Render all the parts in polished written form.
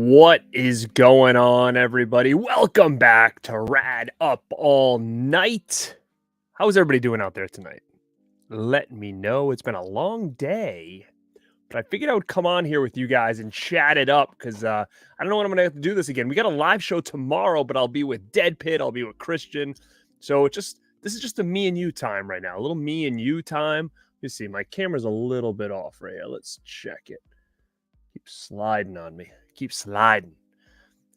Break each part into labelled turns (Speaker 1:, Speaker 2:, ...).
Speaker 1: What is going on, everybody? Welcome back to Rad Up All Night. How's everybody doing out there tonight? Let me know. It's been a long day, but I figured I would come on here with you guys and chat it up because I don't know when I'm going to have to do this again. We got a live show tomorrow, but I'll be with Dead Pit. I'll be with Christian. So this is just a me and you time right now. A little me and you time. Let me see. My camera's a little bit off right here. Let's check it. Keep sliding on me. Keep sliding.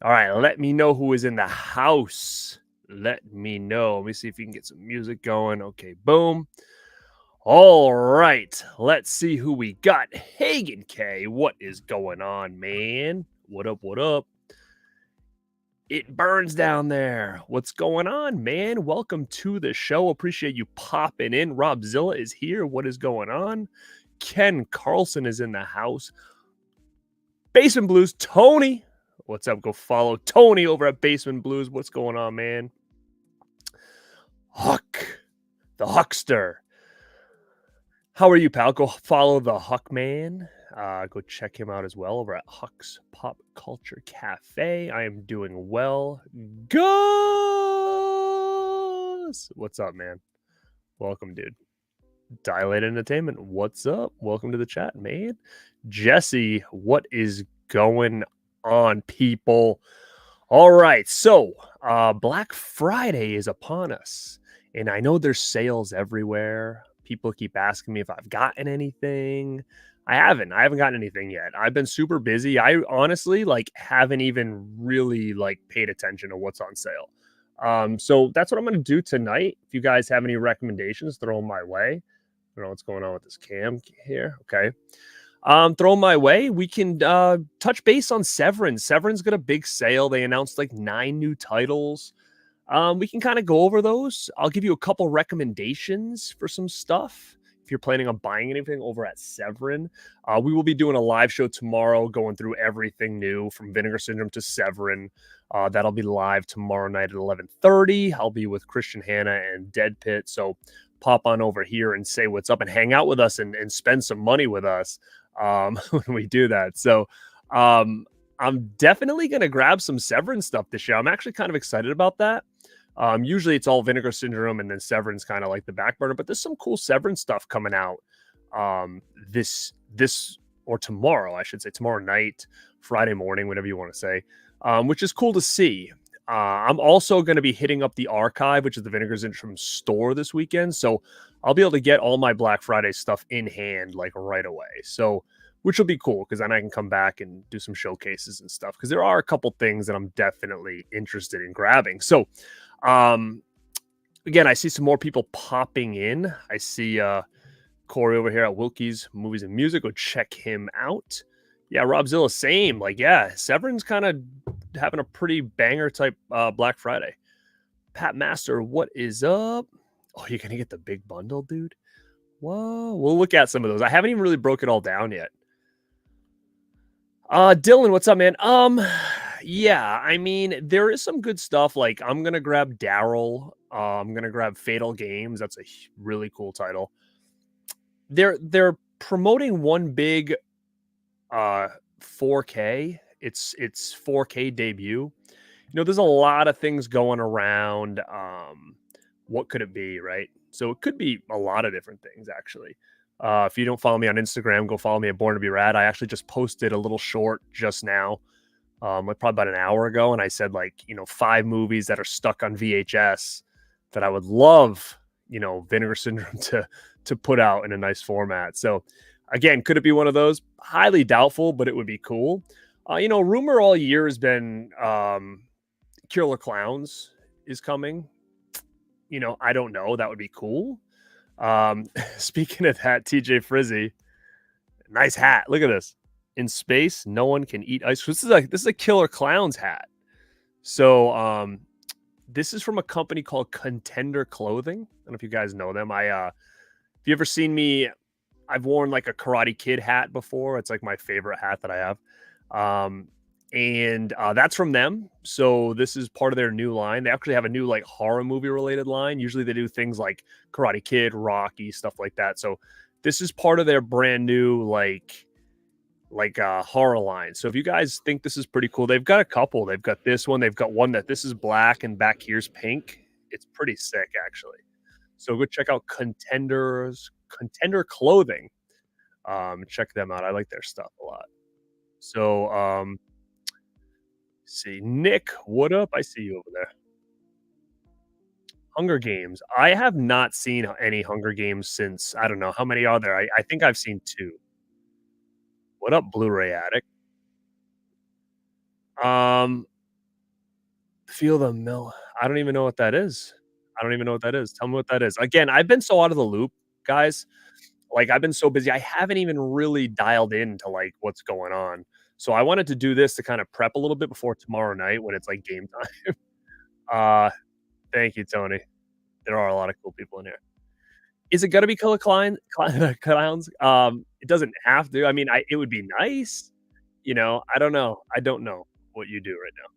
Speaker 1: All right, let me know who is in the house. Let me know. Let me see if you can get some music going. Okay, boom. All right, let's see who we got. Hagen K, what is going on, man? What up, what up? It burns down there. What's going on, man? Welcome to the show. Appreciate you popping in. Rob Zilla is here. What is going on? Ken Carlson is in the house. Basement Blues, Tony. What's up? Go follow Tony over at Basement Blues. What's going on, man? Huck, the Huckster. How are you, pal? Go follow the Huck Man. Go check him out as well over at Huck's Pop Culture Cafe. I am doing well. Gus! What's up, man? Welcome, dude. Dilate Entertainment, what's up? Welcome to the chat, man. Jesse, what is going on, people? All right, so Black Friday is upon us, and I know there's sales everywhere. People keep asking me if I've gotten anything. I haven't gotten anything yet. I've been super busy. I honestly haven't even really paid attention to what's on sale. So that's what I'm going to do tonight. If you guys have any recommendations, throw them my way. I don't know what's going on with this cam here. Okay. Throw my way. We can touch base on Severin. Severin's got a big sale. They announced 9 new titles. We can kind of go over those. I'll give you a couple recommendations for some stuff if you're planning on buying anything over at Severin. We will be doing a live show tomorrow going through everything new from Vinegar Syndrome to Severin. That'll be live tomorrow night at 11:30. I'll be with Christian Hanna and Dead Pit. So pop on over here and say what's up and hang out with us and spend some money with us when we do that. So I'm definitely going to grab some Severin stuff this year. I'm actually kind of excited about that. Usually it's all Vinegar Syndrome and then Severin's kind of like the back burner, but there's some cool Severin stuff coming out this or tomorrow, I should say, tomorrow night, Friday morning, whatever you want to say, which is cool to see. I'm also going to be hitting up the archive, which is the Vinegar Syndrome store this weekend. So I'll be able to get all my Black Friday stuff in hand right away. So, which will be cool because then I can come back and do some showcases and stuff because there are a couple things that I'm definitely interested in grabbing. So, again, I see some more people popping in. I see Corey over here at Wilkie's Movies and Music. Go check him out. Yeah, Rob Zilla, same. Severin's kind of having a pretty banger type Black Friday. Pat Master, what is up? Oh, you're going to get the big bundle, dude? Whoa. We'll look at some of those. I haven't even really broke it all down yet. Dylan, what's up, man? Yeah, I mean, there is some good stuff. I'm going to grab Daryl. I'm going to grab Fatal Games. That's a really cool title. They're promoting one big 4K. It's 4K debut. There's a lot of things going around. What could it be, right? So it could be a lot of different things, actually. If you don't follow me on Instagram, go follow me at Born to Be Rad. I actually just posted a little short just now, probably about an hour ago, and I said 5 movies that are stuck on VHS that I would love, Vinegar Syndrome to put out in a nice format. So again, could it be one of those? Highly doubtful, but it would be cool. Rumor all year has been Killer Clowns is coming. I don't know. That would be cool. Speaking of that, TJ Frizzy, nice hat. Look at this. In space, no one can eat ice cream. This is a Killer Clowns hat. So this is from a company called Contender Clothing. I don't know if you guys know them. If you ever seen me, I've worn a Karate Kid hat before. It's my favorite hat that I have. And that's from them. So this is part of their new line. They actually have a new horror movie related line. Usually they do things like Karate Kid, Rocky, stuff like that. So this is part of their brand new like horror line. So if you guys think this is pretty cool, they've got a couple. They've got this one. They've got one that this is black and back here's pink. It's pretty sick, actually. So go check out Contender Clothing. Check them out. I like their stuff a lot. So see, Nick, what up? I see you over there. Hunger Games. I have not seen any Hunger Games since I don't know how many are there. I think I've seen two. What up, Blu-ray Addict? Um, Feel the Mill. I don't even know what that is. I don't even know what that is. Tell me what that is. Again, I've been so out of the loop, guys. Like I've been so busy. I haven't even really dialed into like what's going on. So I wanted to do this to kind of prep a little bit before tomorrow night when it's like game time. uh Thank you, Tony. There are a lot of cool people in here. Is it gonna be Killer Clowns? It doesn't have to. I mean, it would be nice, you know. I don't know. I don't know what you do right now.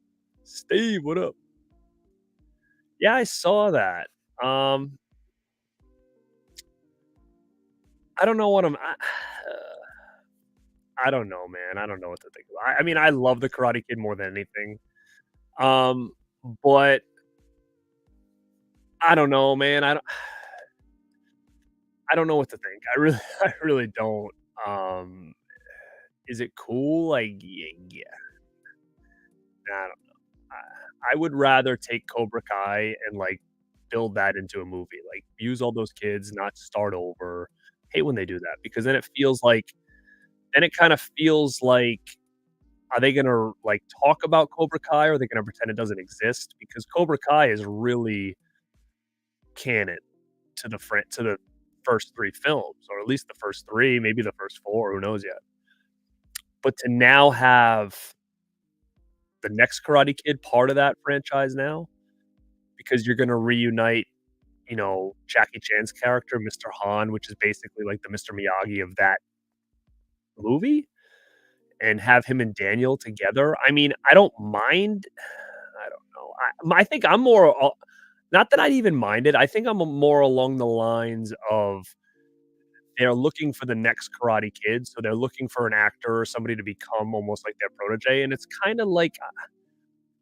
Speaker 1: Steve, what up? Yeah, I saw that. Um, I don't know what I don't know, man. I don't know what to think about. I mean, I love the Karate Kid more than anything. Um, but I don't know, man. I don't know what to think. I really I really don't. Um, is it cool? Like, yeah, I don't know. I would rather take Cobra Kai and, like, build that into a movie, like, use all those kids, not start over. Hate when they do that because then it kinda feels like, are they gonna, like, talk about Cobra Kai, or are they gonna pretend it doesn't exist? Because Cobra Kai is really canon to the first 3 films, or at least the first 3, maybe the first 4, who knows yet. But to now have the next Karate Kid part of that franchise now, because you're gonna reunite, you know, Jackie Chan's character, Mr. Han, which is basically like the Mr. Miyagi of that movie, and have him and Daniel together. I mean, I don't mind. I don't know. I think I'm more, not that I'd even mind it. I think I'm more along the lines of they're looking for the next Karate Kid, so they're looking for an actor or somebody to become almost like their protege, and it's kinda like,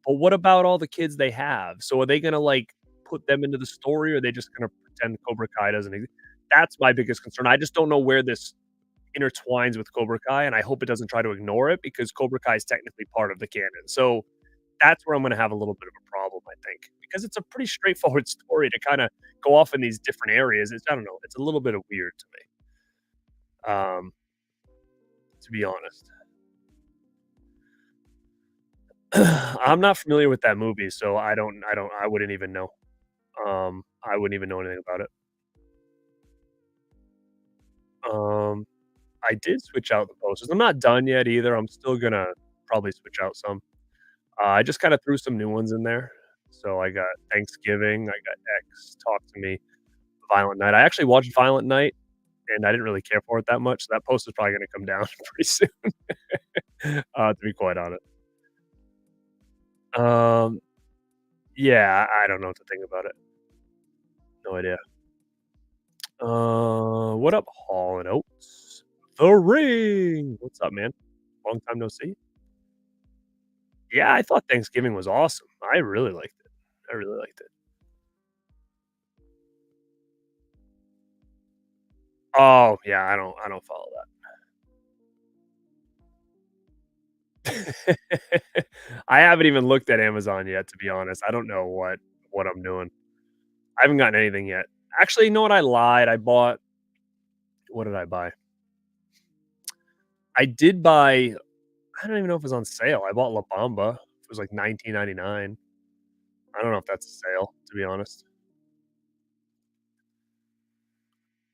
Speaker 1: but what about all the kids they have? So are they gonna, like, put them into the story, or are they just gonna pretend Cobra Kai doesn't exist? That's my biggest concern. I just don't know where this intertwines with Cobra Kai, and I hope it doesn't try to ignore it because Cobra Kai is technically part of the canon. So that's where I'm gonna have a little bit of a problem, I think, because it's a pretty straightforward story to kinda go off in these different areas. It's I don't know, it's a little bit of weird to me, to be honest. I'm not familiar with that movie, so I wouldn't even know. I wouldn't even know anything about it. Um, I did switch out the posters. I'm not done yet either. I'm still gonna probably switch out some. I just kinda threw some new ones in there. So I got Thanksgiving, I got X, Talk to Me, Violent Night. I actually watched Violent Night, and I didn't really care for it that much. So that poster's probably gonna come down pretty soon, to be quite honest. Um, yeah, I don't know what to think about it. No idea. What up, Hall and Oates? The Ring. What's up, man? Long time no see. Yeah, I thought Thanksgiving was awesome. I really liked it. I really liked it. Oh yeah, I don't follow that. I haven't even looked at Amazon yet, to be honest. I don't know what I'm doing. I haven't gotten anything yet. Actually, you know what? I lied. I bought. What did I buy? I did buy. I don't even know if it was on sale. I bought La Bamba. It was like 19.99. I don't know if that's a sale, to be honest.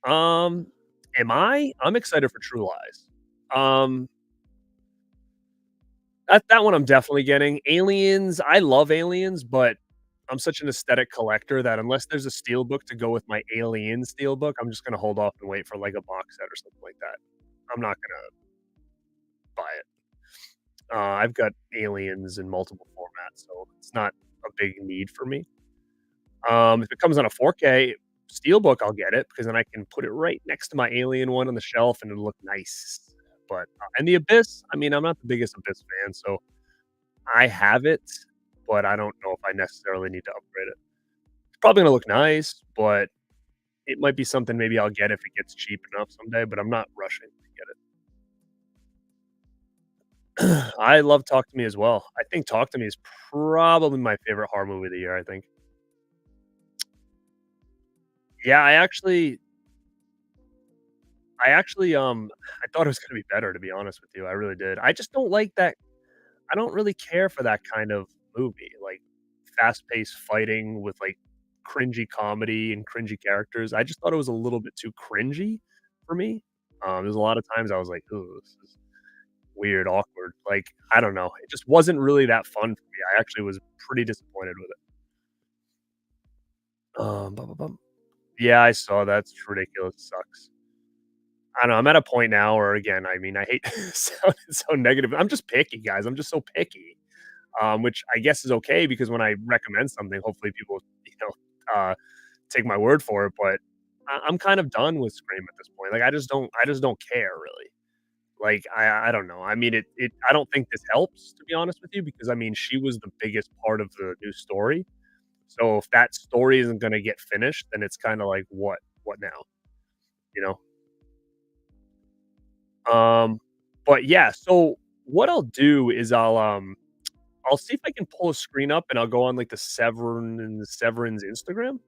Speaker 1: Um, am I? I'm excited for True Lies. Um, that one I'm definitely getting. Aliens, I love Aliens, but I'm such an aesthetic collector that unless there's a steelbook to go with my Alien steelbook, I'm just gonna hold off and wait for like a box set or something like that. I'm not gonna buy it. I've got Aliens in multiple formats, so it's not a big need for me. If it comes on a 4K steelbook, I'll get it because then I can put it right next to my Alien one on the shelf and it'll look nice. But and the Abyss, I mean, I'm not the biggest Abyss fan, so I have it, but I don't know if I necessarily need to upgrade it. It's probably gonna look nice, but it might be something maybe I'll get if it gets cheap enough someday, but I'm not rushing to get it. I love Talk to Me as well. I think Talk to Me is probably my favorite horror movie of the year, I think. Yeah, I thought it was gonna be better, to be honest with you, I really did. I just don't like that. I don't really care for that kind of movie, like, fast-paced fighting with, like, cringy comedy and cringy characters. I just thought it was a little bit too cringy for me. There's a lot of times I was like, "Ooh, this is weird, awkward." Like, I don't know. It just wasn't really that fun for me. I actually was pretty disappointed with it. Bum, bum, bum. Yeah, I saw that. It's ridiculous. Sucks. I don't know. I'm at a point now where, again, I mean, I hate sounding so negative. I'm just picky, guys. I'm just so picky. Which I guess is okay because when I recommend something, hopefully people, take my word for it. But I'm kind of done with Scream at this point. Like I just don't care really. Like I don't know. I mean, I don't think this helps to be honest with you because I mean she was the biggest part of the new story. So if that story isn't going to get finished, then it's kind of like what now? You know. But yeah. So what I'll do is I'll see if I can pull a screen up and I'll go on like Severin's Instagram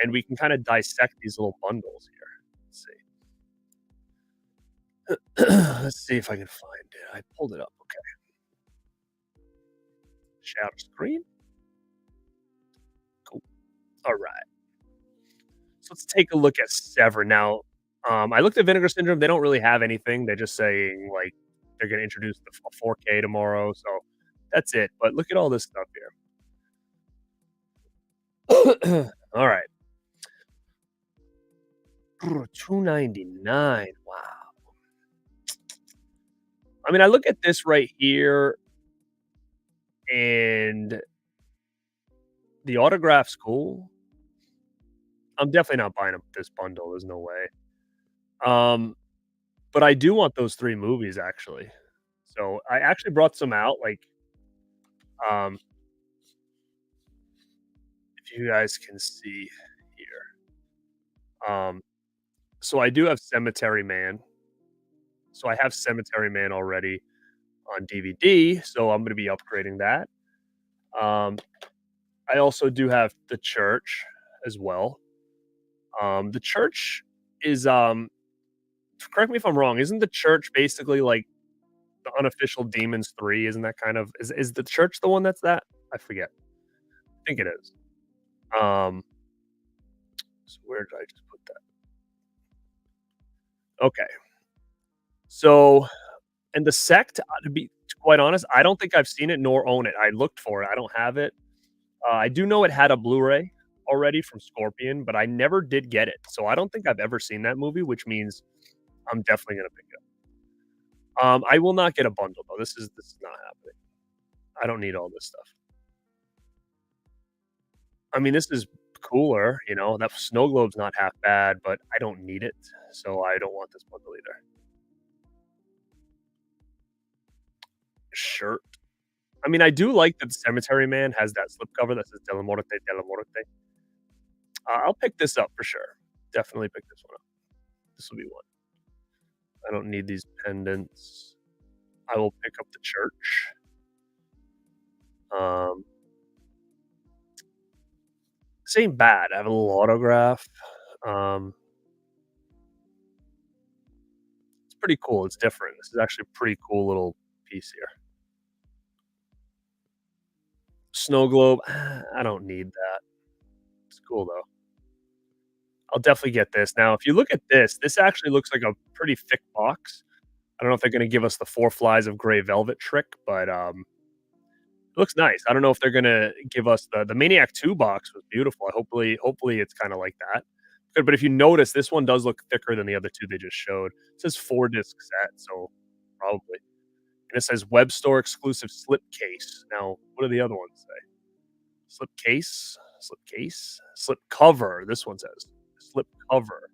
Speaker 1: and we can kind of dissect these little bundles here. Let's see. Let's see if I can find it. I pulled it up. Okay. Shadow screen. Cool. All right. So let's take a look at Sever. Now, I looked at Vinegar Syndrome. They don't really have anything. They're just saying like they're going to introduce the 4K tomorrow. So that's it. But look at all this stuff here. All right. 299. Wow. I mean, I look at this right here, and the autograph's cool. I'm definitely not buying up this bundle. There's no way. Um, but I do want those 3 movies actually. So I actually brought some out, like, um, if you guys can see here. So I do have Cemetery Man. So I have Cemetery Man already on DVD, so I'm gonna be upgrading that. Um, I also do have The Church as well. The Church is, correct me if I'm wrong, isn't The Church basically like the unofficial Demons 3? Isn't that kind of is The Church the one that's that? I forget. I think it is. Um, so where did I just put that? Okay. So, and The Sect, to be quite honest, I don't think I've seen it nor own it. I looked for it. I don't have it. I do know it had a Blu-ray already from Scorpion, but I never did get it. So I don't think I've ever seen that movie, which means I'm definitely gonna pick it up. I will not get a bundle though. This is not happening. I don't need all this stuff. I mean, this is cooler, you know. That snow globe's not half bad, but I don't need it, so I don't want this bundle either. Shirt. I mean, I do like that Cemetery Man has that slipcover that says "Della Morte, Della Morte." I'll pick this up for sure. Definitely pick this one up. This will be one. I don't need these pendants. I will pick up the church. Um, this ain't bad. I have a little autograph. Um, it's pretty cool. It's different. This is actually a pretty cool little piece here. Snow globe. I don't need that. It's cool though. I'll definitely get this. Now, if you look at this, this actually looks like a pretty thick box. I don't know if they're going to give us the 4 flies of gray velvet trick, but it looks nice. I don't know if they're gonna give us the Maniac 2 box was beautiful. Hopefully it's kinda like that. Good, but if you notice, this one does look thicker than the other 2 they just showed. It says 4-disc set, so probably. And it says web store exclusive slip case. Now, what do the other ones say? Slip case? Slip case? Slip cover, this one says. Slip cover.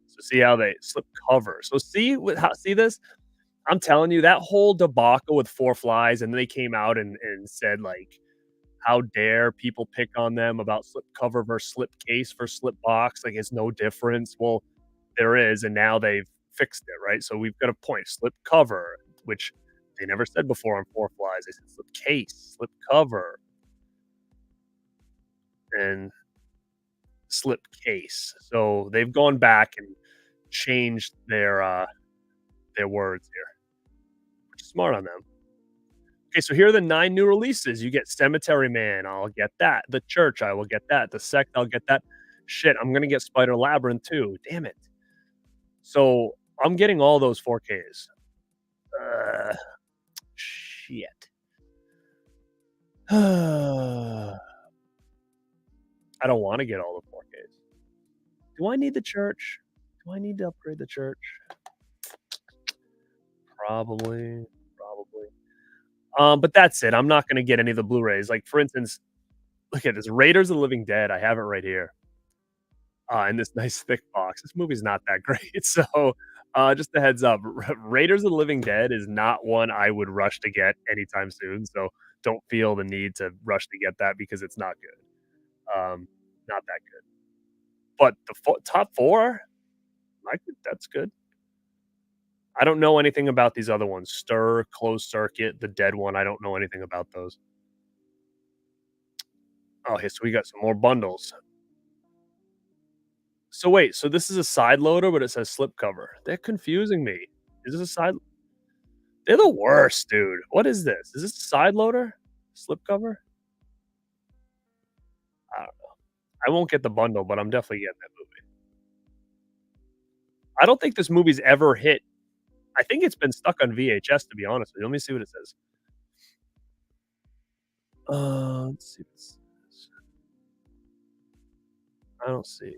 Speaker 1: So So see how they slip cover. So see this? I'm telling you that whole debacle with Four Flies, and they came out and said like, how dare people pick on them about slip cover versus slip case for slip box? Like it's no difference. Well, there is, and now they've fixed it, right? So we've got a point. Slip cover, which they never said before on Four Flies. They said slip case, slip cover, and slip case. So they've gone back and changed their words here, which is smart on them. Okay, so here are the 9 new releases. You get Cemetery Man, I'll get that. The Church, I will get that. The Sect, I'll get that. Shit, I'm gonna get Spider Labyrinth too. Damn it. So I'm getting all those 4Ks. Shit. I don't want to get all the 4Ks. Do I need the Church? Do I need to upgrade the Church? Probably. But that's it. I'm not gonna get any of the Blu-rays. Like for instance, look at this Raiders of the Living Dead. I have it right here. In this nice thick box. This movie's not that great. So, just a heads up, Raiders of the Living Dead is not one I would rush to get anytime soon. So don't feel the need to rush to get that because it's not good. Not that good. But the top four, that's good. I don't know anything about these other ones. Stir, Closed Circuit, the Dead one. I don't know anything about those. Oh, okay, so we got some more bundles. So wait, so this is a side loader, but it says slipcover. They're confusing me. Is this a side? They're the worst, dude. What is this? Is this a side loader? Slipcover? I don't know. I won't get the bundle, but I'm definitely getting that movie. I don't think this movie's ever hit. I think it's been stuck on VHS, to be honest with you. Let me see what it says. Let's see what it says. I don't see.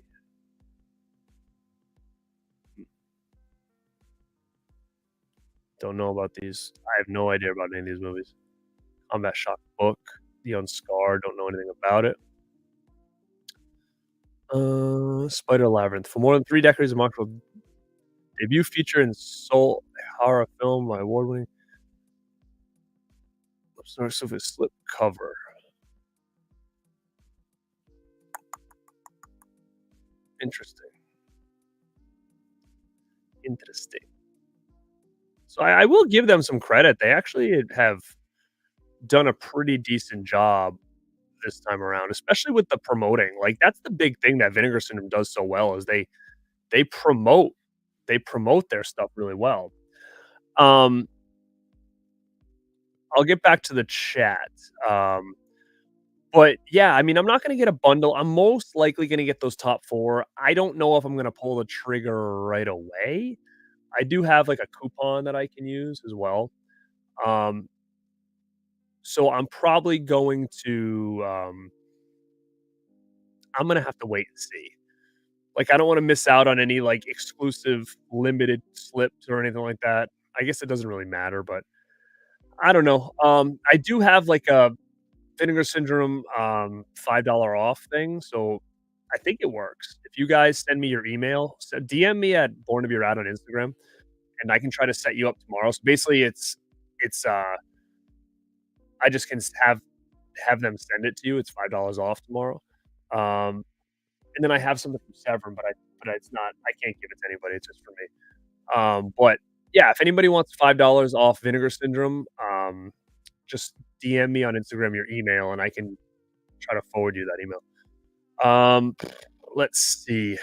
Speaker 1: Don't know about these. I have no idea about any of these movies. Combat Shock book, The Unscarred. Don't know anything about it. Spider Labyrinth. For more than 3 decades, Marshall debut feature in Soul horror film by award-winning slip cover. Interesting. So I will give them some credit. They actually have done a pretty decent job this time around, especially with the promoting. Like that's the big thing that Vinegar Syndrome does so well is they promote their stuff really well. I'll get back to the chat. But yeah, I mean, I'm not gonna get a bundle. I'm most likely gonna get those top 4. I don't know if I'm gonna pull the trigger right away. I do have like a coupon that I can use as well. Um, so I'm probably going to I'm gonna have to wait and see. Like, I don't wanna miss out on any like exclusive limited slips or anything like that. I guess it doesn't really matter, but I don't know. I do have like a Vinegar Syndrome $5 off thing, so I think it works. If you guys send me your email, DM me at Born to Be Rad on Instagram, and I can try to set you up tomorrow. So basically, it's I just can have them send it to you. It's $5 off tomorrow. And then I have something from Severn, but it's not. I can't give it to anybody. It's just for me. But yeah, if anybody wants $5 off Vinegar Syndrome, just DM me on Instagram your email, and I can try to forward you that email. Let's see.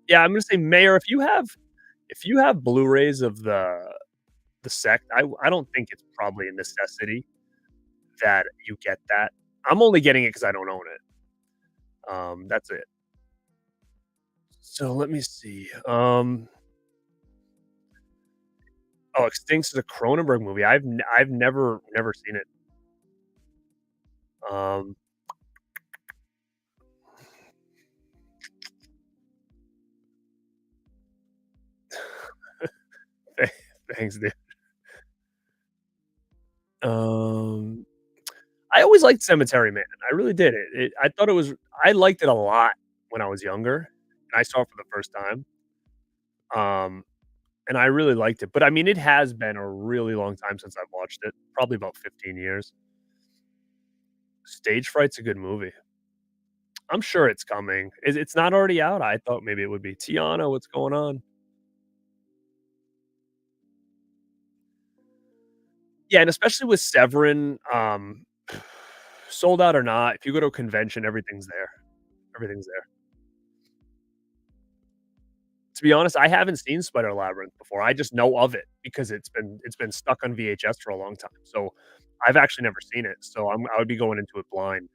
Speaker 1: Yeah, I'm gonna say Mayor. If you have Blu-rays of the sect, I don't think it's probably a necessity that you get that. I'm only getting it because I don't own it. That's it. So let me see. Oh, Extinct is a Cronenberg movie. I've never seen it. Um, thanks, dude. Um, I always liked Cemetery Man. I really did. I thought it was. I liked it a lot when I was younger, and I saw it for the first time. Um, and I really liked it. But I mean, it has been a really long time since I've watched it, probably about 15 years. Stage Fright's a good movie. I'm sure it's coming. It's not already out? I thought maybe it would be. Tiana, what's going on? Yeah, and especially with Severin, sold out or not, if you go to a convention, everything's there. Everything's there. To be honest, I haven't seen Spider Labyrinth before. I just know of it because it's been stuck on VHS for a long time. So I've actually never seen it. So I would be going into it blind.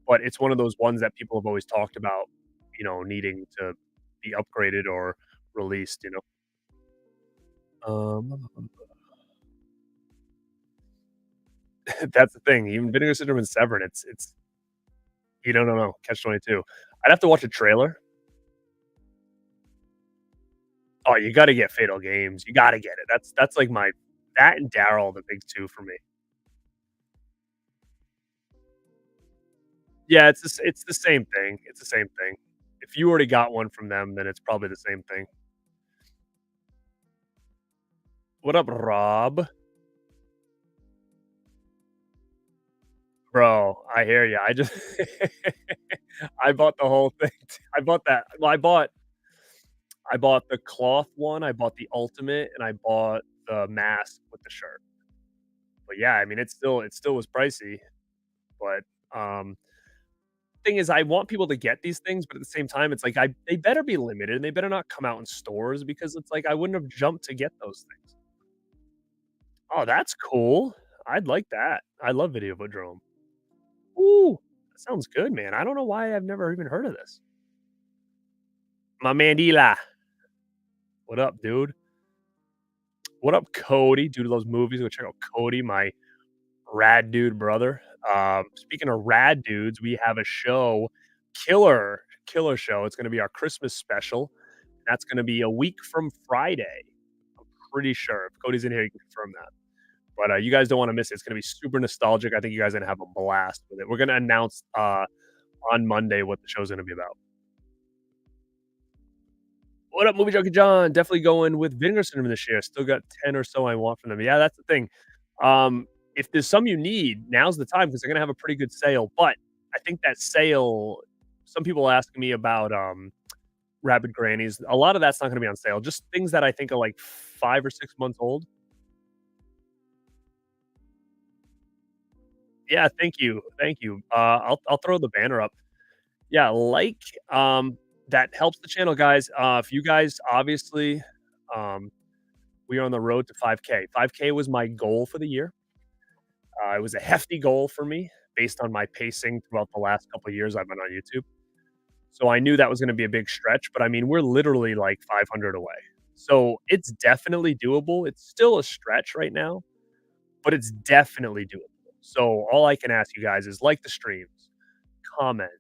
Speaker 1: But it's one of those ones that people have always talked about, needing to be upgraded or released. Um, that's the thing. Even Vinegar Syndrome and Severin, it's you don't know. Catch 22. I'd have to watch a trailer. Oh, you gotta get Fatal Games. You gotta get it. That's like my that and Daryl, the big 2 for me. Yeah, it's the same thing. It's the same thing. If you already got one from them, then it's probably the same thing. What up, Rob? Bro, I hear you. I just I bought the whole thing. I bought that. Well, I bought the cloth one, I bought the ultimate, and I bought the mask with the shirt. But yeah, I mean, it still was pricey, but, thing is I want people to get these things, but at the same time, it's like they better be limited, and they better not come out in stores because it's like I wouldn't have jumped to get those things. Oh, that's cool. I'd like that. I love Videodrome. Ooh, that sounds good, man. I don't know why I've never even heard of this. My Mandila. What up, dude? What up, Cody? Dude, those movies. Go check out Cody, my rad dude brother. Speaking of rad dudes, we have a show, killer show. It's going to be our Christmas special. That's going to be a week from Friday. I'm pretty sure. If Cody's in here, you can confirm that. But you guys don't want to miss it. It's going to be super nostalgic. I think you guys are going to have a blast with it. We're going to announce on Monday what the show's going to be about. What up, Movie Junkie John? Definitely going with Vinegar Syndrome this year. Still got 10 or so I want from them. Yeah, that's the thing. If there's some you need, now's the time because they're gonna have a pretty good sale. But I think that sale, some people asking me about Rapid Grannies. A lot of that's not gonna be on sale. Just things that I think are like 5 or 6 months old. Yeah, thank you. Thank you. I'll throw the banner up. Yeah, that helps the channel, guys. If you guys obviously um we are on the road to 5K. 5K was my goal for the year. It was a hefty goal for me based on my pacing throughout the last couple of years I've been on YouTube. So I knew that was going to be a big stretch, but I mean, we're literally like 500 away. So it's definitely doable. It's still a stretch right now, but it's definitely doable. So all I can ask you guys is like the streams, comment,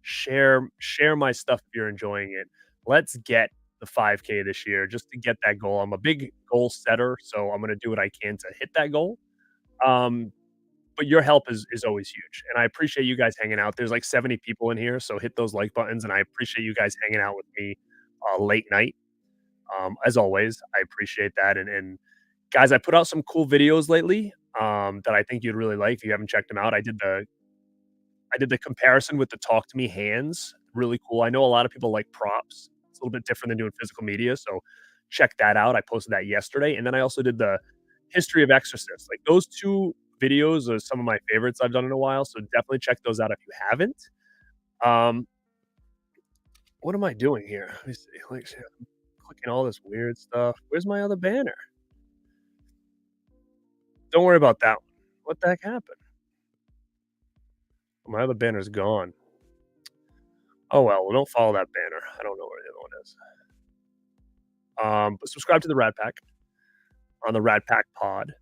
Speaker 1: share my stuff if you're enjoying it. Let's get the 5K this year just to get that goal. I'm a big goal setter, so I'm going to do what I can to hit that goal. Um, but your help is always huge, and I appreciate you guys hanging out. There's like 70 people in here, so hit those like buttons, and I appreciate you guys hanging out with me late night. As always, I appreciate that. And guys, I put out some cool videos lately that I think you'd really like. If you haven't checked them out, I did the comparison with the Talk to Me hands. Really cool. I know a lot of people like props. It's a little bit different than doing physical media, so check that out. I posted that yesterday, and then I also did the history of Exorcist. Like those two videos are some of my favorites I've done in a while. So definitely check those out if you haven't. Um, what am I doing here? Let me see. Like, I'm clicking all this weird stuff. Where's my other banner? Don't worry about that one. What the heck happened? My other banner's gone. Oh well, don't follow that banner. I don't know where the other one is. But subscribe to the Rad Pack on the Rad Pack Pod.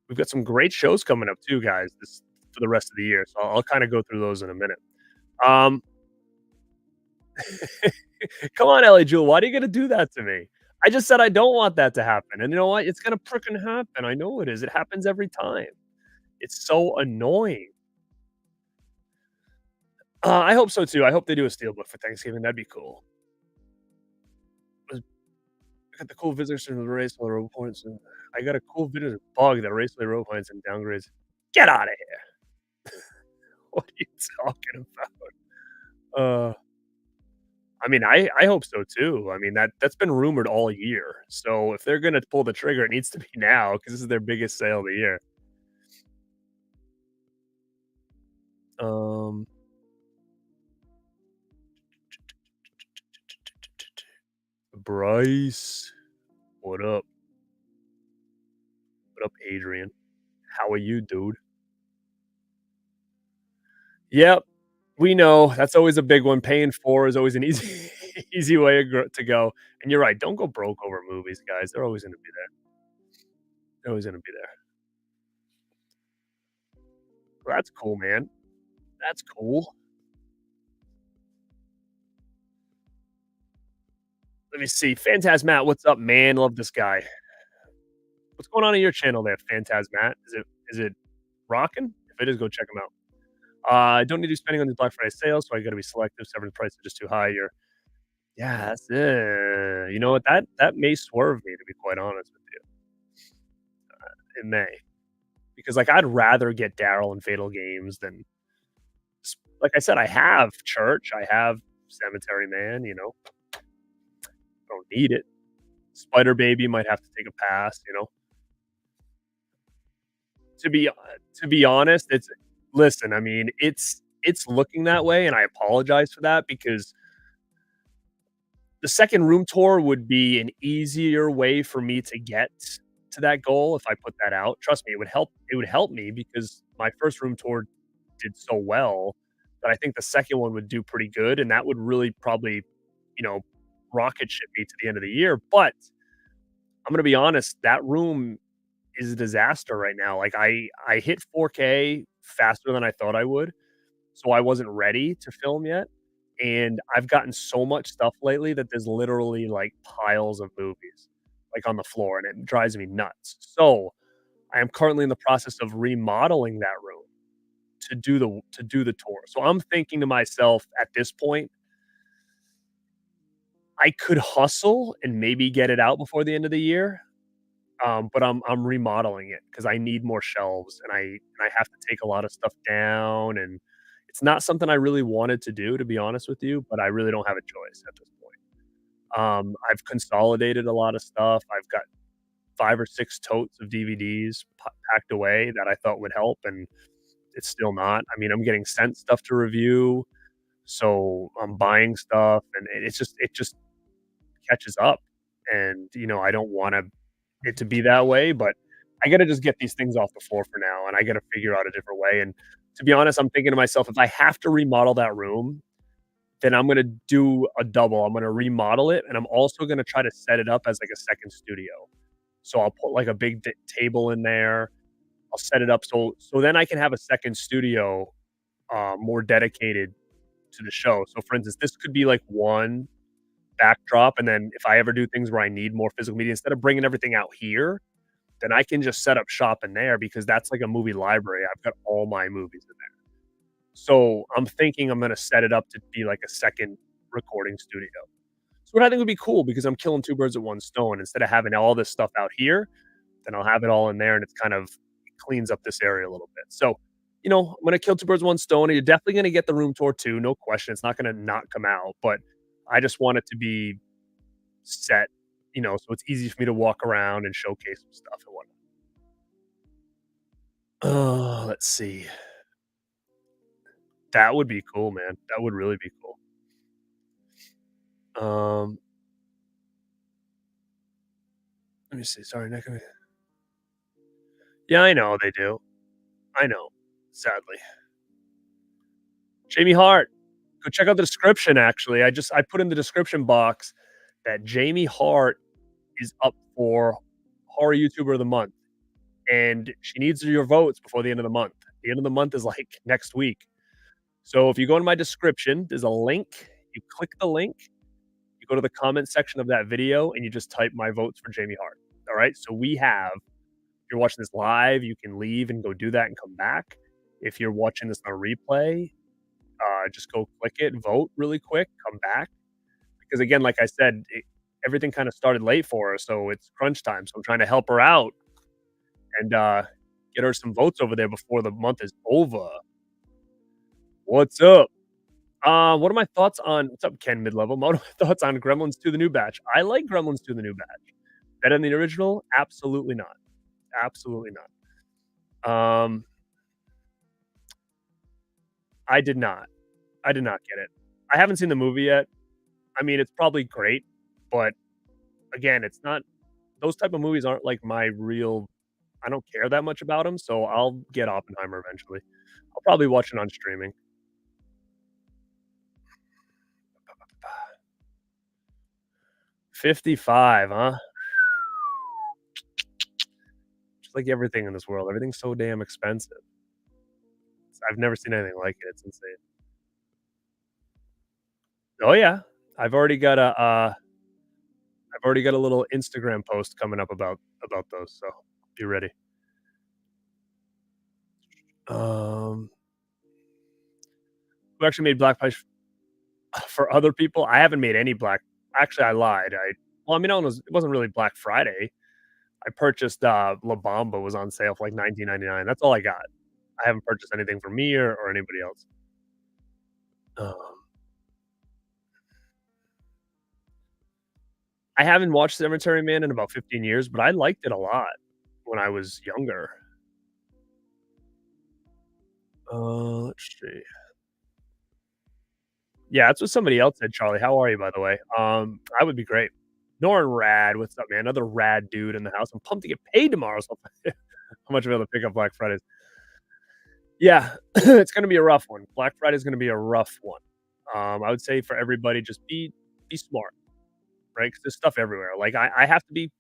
Speaker 1: We've got some great shows coming up too, guys. This for the rest of the year. So I'll kind of go through those in a minute. Um, come on, Ellie Jewel. Why are you gonna do that to me? I just said I don't want that to happen. And you know what? It's gonna fricking happen. I know it is. It happens every time. It's so annoying. I hope so too. I hope they do a steelbook for Thanksgiving. That'd be cool. I got the cool visitors from the race row points, and I got a cool visitor bug that raceway row points and downgrades. Get out of here! What are you talking about? I mean, I hope so too. I mean, that's been rumored all year. So if they're gonna pull the trigger, it needs to be now because this is their biggest sale of the year. Um, Bryce, what up? What up, Adrian? How are you, dude? Yep, we know that's always a big one. Paying 4 is always an easy easy way to go. And you're right. Don't go broke over movies, guys. They're always gonna be there. They're always gonna be there. Well, that's cool, man. That's cool. Let me see. Phantasmat, what's up, man? Love this guy. What's going on in your channel there, Phantasmat? Is it rocking? If it is, go check him out. I don't need to be spending on these Black Friday sales, so I got to be selective. Several prices are just too high. Yeah, that's it. You know what? That may swerve me, to be quite honest with you. It may, because like I'd rather get Daryl and Fatal Games than, like I said, I have Church, I have Cemetery Man. Don't need it. Spider Baby might have to take a pass. To be to be honest, listen, I mean, it's looking that way, and I apologize for that because the second room tour would be an easier way for me to get to that goal if I put that out. Trust me, it would help me because my first room tour did so well that I think the second one would do pretty good, and that would really probably, you know, rocket ship me to the end of the year. But I'm gonna be honest, that room is a disaster right now. Like I hit 4K faster than I thought I would, so I wasn't ready to film yet. And I've gotten so much stuff lately that there's literally like piles of movies like on the floor, and it drives me nuts. So I am currently in the process of remodeling that room to do the tour. So I'm thinking to myself at this point, I could hustle and maybe get it out before the end of the year. But I'm remodeling it because I need more shelves, and I have to take a lot of stuff down, and it's not something I really wanted to do, to be honest with you, but I really don't have a choice at this point. I've consolidated a lot of stuff. I've got 5 or 6 totes of DVDs packed away that I thought would help, and it's still not. I mean, I'm getting sent stuff to review, so I'm buying stuff, and it just catches up. And I don't want it to be that way, but I got to just get these things off the floor for now, and I got to figure out a different way. And to be honest, I'm thinking to myself, if I have to remodel that room, then I'm gonna do a double. I'm gonna remodel it, and I'm also gonna try to set it up as like a second studio. So I'll put like a big table in there. I'll set it up so then I can have a second studio, more dedicated to the show. So for instance, this could be like one backdrop, and then if I ever do things where I need more physical media, instead of bringing everything out here, then I can just set up shop in there because that's like a movie library. I've got all my movies in there. So I'm thinking I'm gonna set it up to be like a second recording studio. So what I think would be cool because I'm killing two birds with one stone. Instead of having all this stuff out here, then I'll have it all in there, and it's kind of cleans up this area a little bit. So, I'm gonna kill two birds with one stone. And you're definitely gonna get the room tour too, no question. It's not gonna not come out, but I just want it to be set, so it's easy for me to walk around and showcase some stuff and whatnot. Oh, let's see. That would be cool, man. That would really be cool. Um, Let me see. Sorry, not gonna. Yeah, I know they do. I know. Sadly, Jami Heart. Go check out the description. Actually, I put in the description box that Jami Heart is up for horror YouTuber of the month, and she needs your votes before the end of the month. The end of the month is like next week. So if you go in my description, there's a link. You click the link, you go to the comment section of that video, and you just type my votes for Jami Hart. All right. So if you're watching this live, you can leave and go do that and come back. If you're watching this on a replay, just go click it, vote really quick, come back. Because again, like I said, everything kind of started late for her, so it's crunch time. So I'm trying to help her out and get her some votes over there before the month is over. What's up? What are my thoughts on what's up, Ken Midlevel? What are my thoughts on Gremlins 2: The New Batch? I like Gremlins 2: The New Batch. Better than the original? Absolutely not. Absolutely not. I did not. I did not get it. I haven't seen the movie yet. I mean, it's probably great, but again, it's not those type of movies aren't like my real I don't care that much about them, so I'll get Oppenheimer eventually. I'll probably watch it on streaming. 55, huh? Just like everything in this world, everything's so damn expensive. I've never seen anything like it, it's insane. Oh, yeah. I've already got I've already got a little Instagram post coming up about those, so be ready. Um, who actually made black pies for other people? I haven't made any black actually, I lied. Well, I mean, it wasn't really Black Friday. I purchased, La Bamba was on sale for, like, 19.99. That's all I got. I haven't purchased anything for me or anybody else. Um, I haven't watched Cemetery Man in about 15 years, but I liked it a lot when I was younger. Let's see. Yeah, that's what somebody else said, Charlie. How are you, by the way? I would be great. Norrin Rad, what's up, man? Another rad dude in the house. I'm pumped to get paid tomorrow, so how much I'm able to pick up Black Fridays. Yeah, it's gonna be a rough one. Black Friday is gonna be a rough one. I would say for everybody, just be smart, right? Because there's stuff everywhere. Like I have to be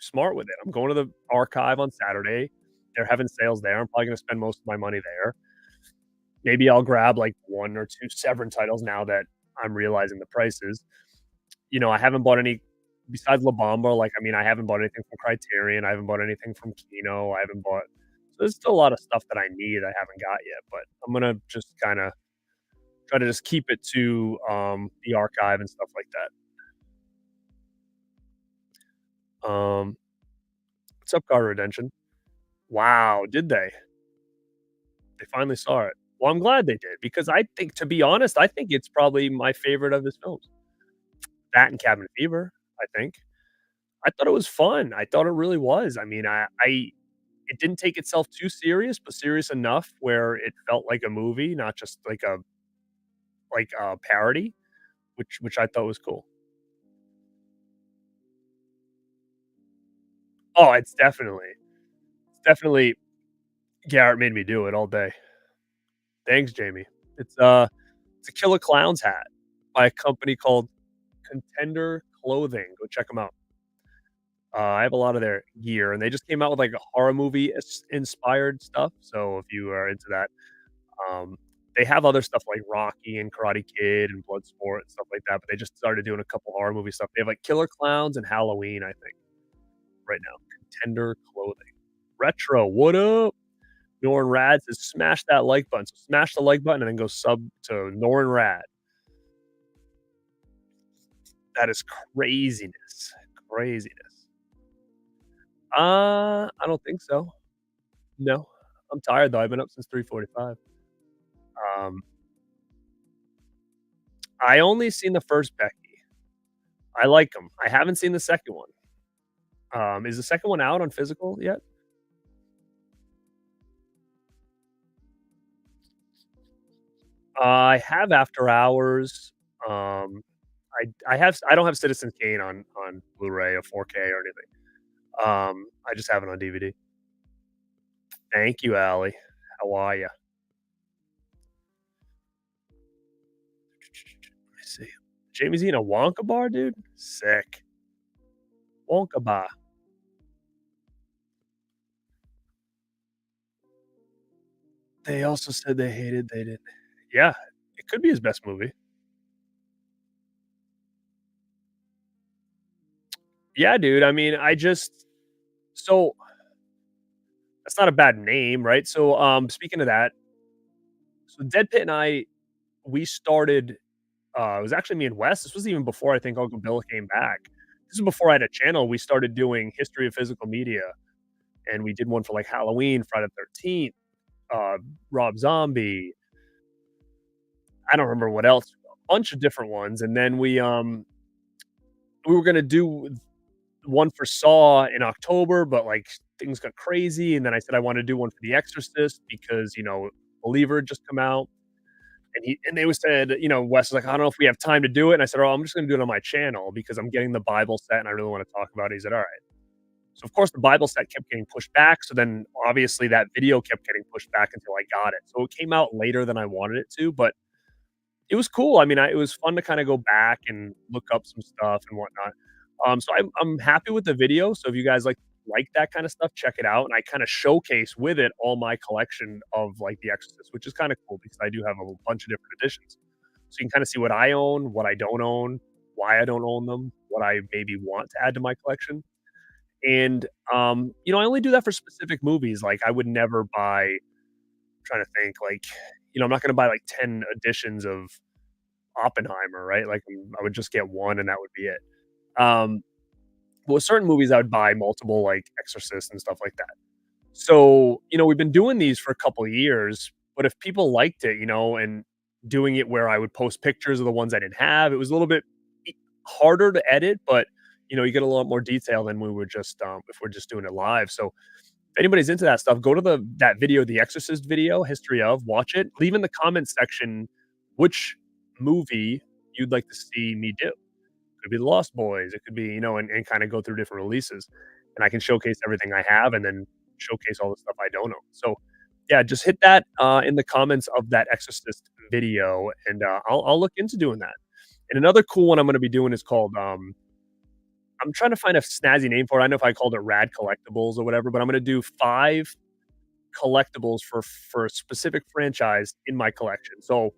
Speaker 1: smart with it. I'm going to the archive on Saturday. They're having sales there. I'm probably gonna spend most of my money there. Maybe I'll grab like 1 or 2 Severin titles now that I'm realizing the prices. You know, I haven't bought any besides La Bamba, like, I mean, I haven't bought anything from Criterion, I haven't bought anything from Kino, I haven't bought so there's still a lot of stuff that I need I haven't got yet, but I'm gonna just kinda try to just keep it to, the archive and stuff like that. What's up, Car Redemption? Wow, did they? They finally saw it. Well, I'm glad they did because I think to be honest, I think it's probably my favorite of his films. That and Cabin Fever, I think. I thought it was fun. I thought it really was. I mean, I it didn't take itself too serious, but serious enough where it felt like a movie, not just like a parody, which I thought was cool. Oh, it's definitely Garrett made me do it all day. Thanks, Jamie. It's it's a Killer Clowns hat by a company called Contender Clothing. Go check them out. I have a lot of their gear, and they just came out with like a horror movie inspired stuff. So if you are into that, um, they have other stuff like Rocky and Karate Kid and Bloodsport and stuff like that. But they just started doing a couple horror movie stuff. They have like Killer Clowns and Halloween, I think, right now. Contender Clothing. Retro, what up? Norrin Rad says smash that like button. So smash the like button and then go sub to Norrin Rad. That is craziness. Craziness. I don't think so. No. I'm tired though. I've been up since 3:45. Um, I only seen the first Becky. I like them. I haven't seen the second one. Is the second one out on physical yet? I have After Hours. I don't have Citizen Kane on Blu-ray or 4K or anything. I just have it on DVD. Thank you, Allie. How are you? Let me see. Jamie's eating a Wonka bar, dude? Sick. Wonka bar. They also said they didn't. Yeah, it could be his best movie. Yeah, dude. I mean, I just so that's not a bad name, right? So, speaking of that, so Dead Pit and I, we started. It was actually me and Wes. This was even before I think Uncle Bill came back. this is before I had a channel. We started doing history of physical media, and we did one for like Halloween, Friday the 13th, uh, Rob Zombie. I don't remember what else, a bunch of different ones. And then we were gonna do one for Saw in October, but like things got crazy. And then I said I want to do one for The Exorcist because Believer had just come out. And they said, Wes was like, I don't know if we have time to do it. And I said, oh, I'm just gonna do it on my channel because I'm getting the Bible set and I really want to talk about it. He said, all right. So of course the Bible set kept getting pushed back. So then obviously that video kept getting pushed back until I got it. So it came out later than I wanted it to, but it was cool. I mean, it was fun to kind of go back and look up some stuff and whatnot. So I'm happy with the video. So if you guys like that kind of stuff, check it out. And I kind of showcase with it all my collection of like The Exorcist, which is kind of cool because I do have a bunch of different editions. So you can kind of see what I own, what I don't own, why I don't own them, what I maybe want to add to my collection. And I only do that for specific movies. Like I would never buy. I'm trying to think like, I'm not going to buy like 10 editions of Oppenheimer, right? Like I would just get one and that would be it. Um, but with certain movies, I would buy multiple like Exorcist and stuff like that. So, we've been doing these for a couple of years, but if people liked it, and doing it where I would post pictures of the ones I didn't have, it was a little bit harder to edit, but you get a lot more detail than we would just if we're just doing it live. So if anybody's into that stuff, go to that video, The Exorcist video, history of, watch it. Leave in the comments section which movie you'd like to see me do. It could be The Lost Boys. It could be, and kind of go through different releases. And I can showcase everything I have and then showcase all the stuff I don't own. So yeah, just hit that in the comments of that Exorcist video, and I'll look into doing that. And another cool one I'm going to be doing is called I'm trying to find a snazzy name for it. I don't know if I called it Rad Collectibles or whatever, but I'm going to do 5 collectibles for a specific franchise in my collection. So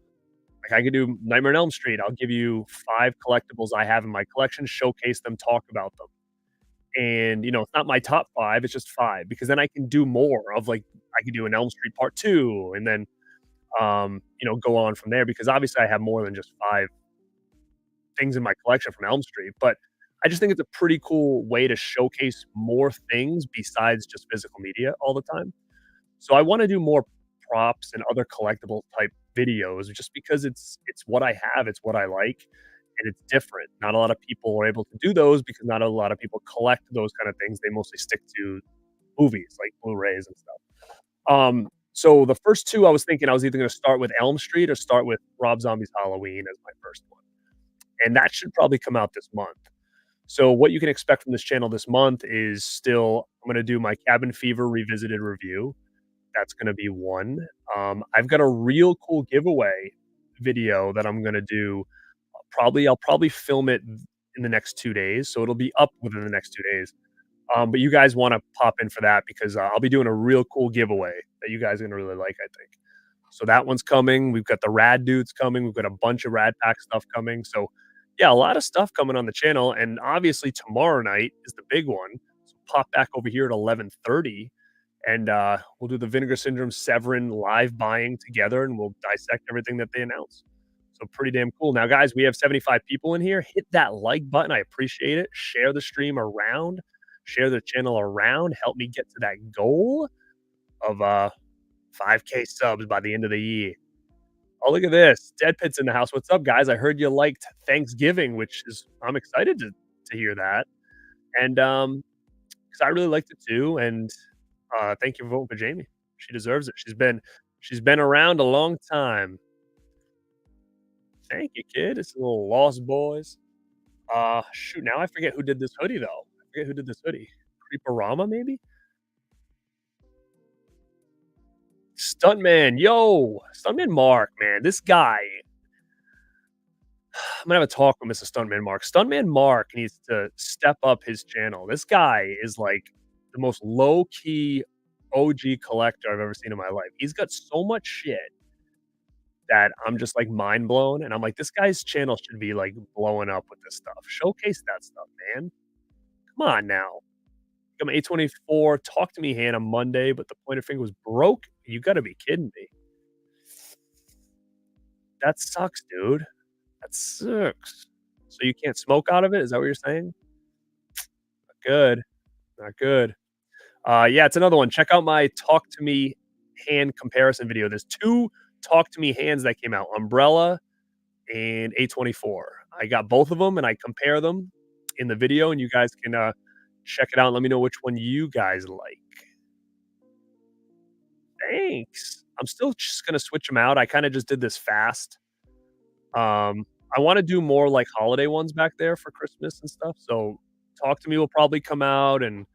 Speaker 1: like I could do Nightmare on Elm Street. I'll give you 5 collectibles I have in my collection, showcase them, talk about them. And it's not my top 5, it's just 5 because then I can do more of like I could do an Elm Street Part 2 and then go on from there because obviously I have more than just 5 things in my collection from Elm Street, but I just think it's a pretty cool way to showcase more things besides just physical media all the time. So I want to do more props and other collectible type videos just because it's what I have, it's what I like, and it's different. Not a lot of people are able to do those because not a lot of people collect those kind of things. They mostly stick to movies like Blu-rays and stuff. So the first 2 I was thinking I was either going to start with Elm Street or start with Rob Zombie's Halloween as my first one. And that should probably come out this month. So what you can expect from this channel this month is still I'm going to do my Cabin Fever Revisited review. That's going to be one. I've got a real cool giveaway video that I'm going to do. I'll probably film it in the next 2 days, so it'll be up within the next 2 days. But you guys want to pop in for that because I'll be doing a real cool giveaway that you guys are going to really like, I think. So that one's coming. We've got the Rad Dudes coming. We've got a bunch of Rad Pack stuff coming. So yeah, a lot of stuff coming on the channel. And obviously tomorrow night is the big one. So pop back over here at 11:30 and we'll do the Vinegar Syndrome Severin live buying together and we'll dissect everything that they announce. So pretty damn cool. Now, guys, we have 75 people in here. Hit that like button. I appreciate it. Share the stream around. Share the channel around. Help me get to that goal of 5K subs by the end of the year. Oh, look at this. Dead Pit's in the house. What's up, guys? I heard you liked Thanksgiving, which is I'm excited to hear that. And because I really liked it too. And thank you for voting for Jamie. She deserves it. She's been around a long time. Thank you, kid. It's a little Lost Boys. Shoot, now I forget who did this hoodie though. I forget who did this hoodie. Creeperama, maybe? Stuntman, yo, Stuntman Mark, man, this guy. I'm gonna have a talk with Mr. Stuntman Mark. Stuntman Mark needs to step up his channel. This guy is like the most low key OG collector I've ever seen in my life. He's got so much shit that I'm just like mind blown, and I'm like, this guy's channel should be like blowing up with this stuff. Showcase that stuff, man. Come on now. I'm 824. Talk to me, Hannah, Monday, but the pointer finger was broke. You got to be kidding me. That sucks, dude. That sucks. So you can't smoke out of it? Is that what you're saying? good. Not good. Yeah, it's another one. Check out my talk to me hand comparison video. There's 2 talk to me hands that came out, Umbrella and A24. I got both of them and I compare them in the video, and you guys can, check it out and let me know which one you guys like. Thanks. I'm still just gonna switch them out. I kinda just did this fast. I wanna do more, like, holiday ones back there for Christmas and stuff, so Talk to Me will probably come out and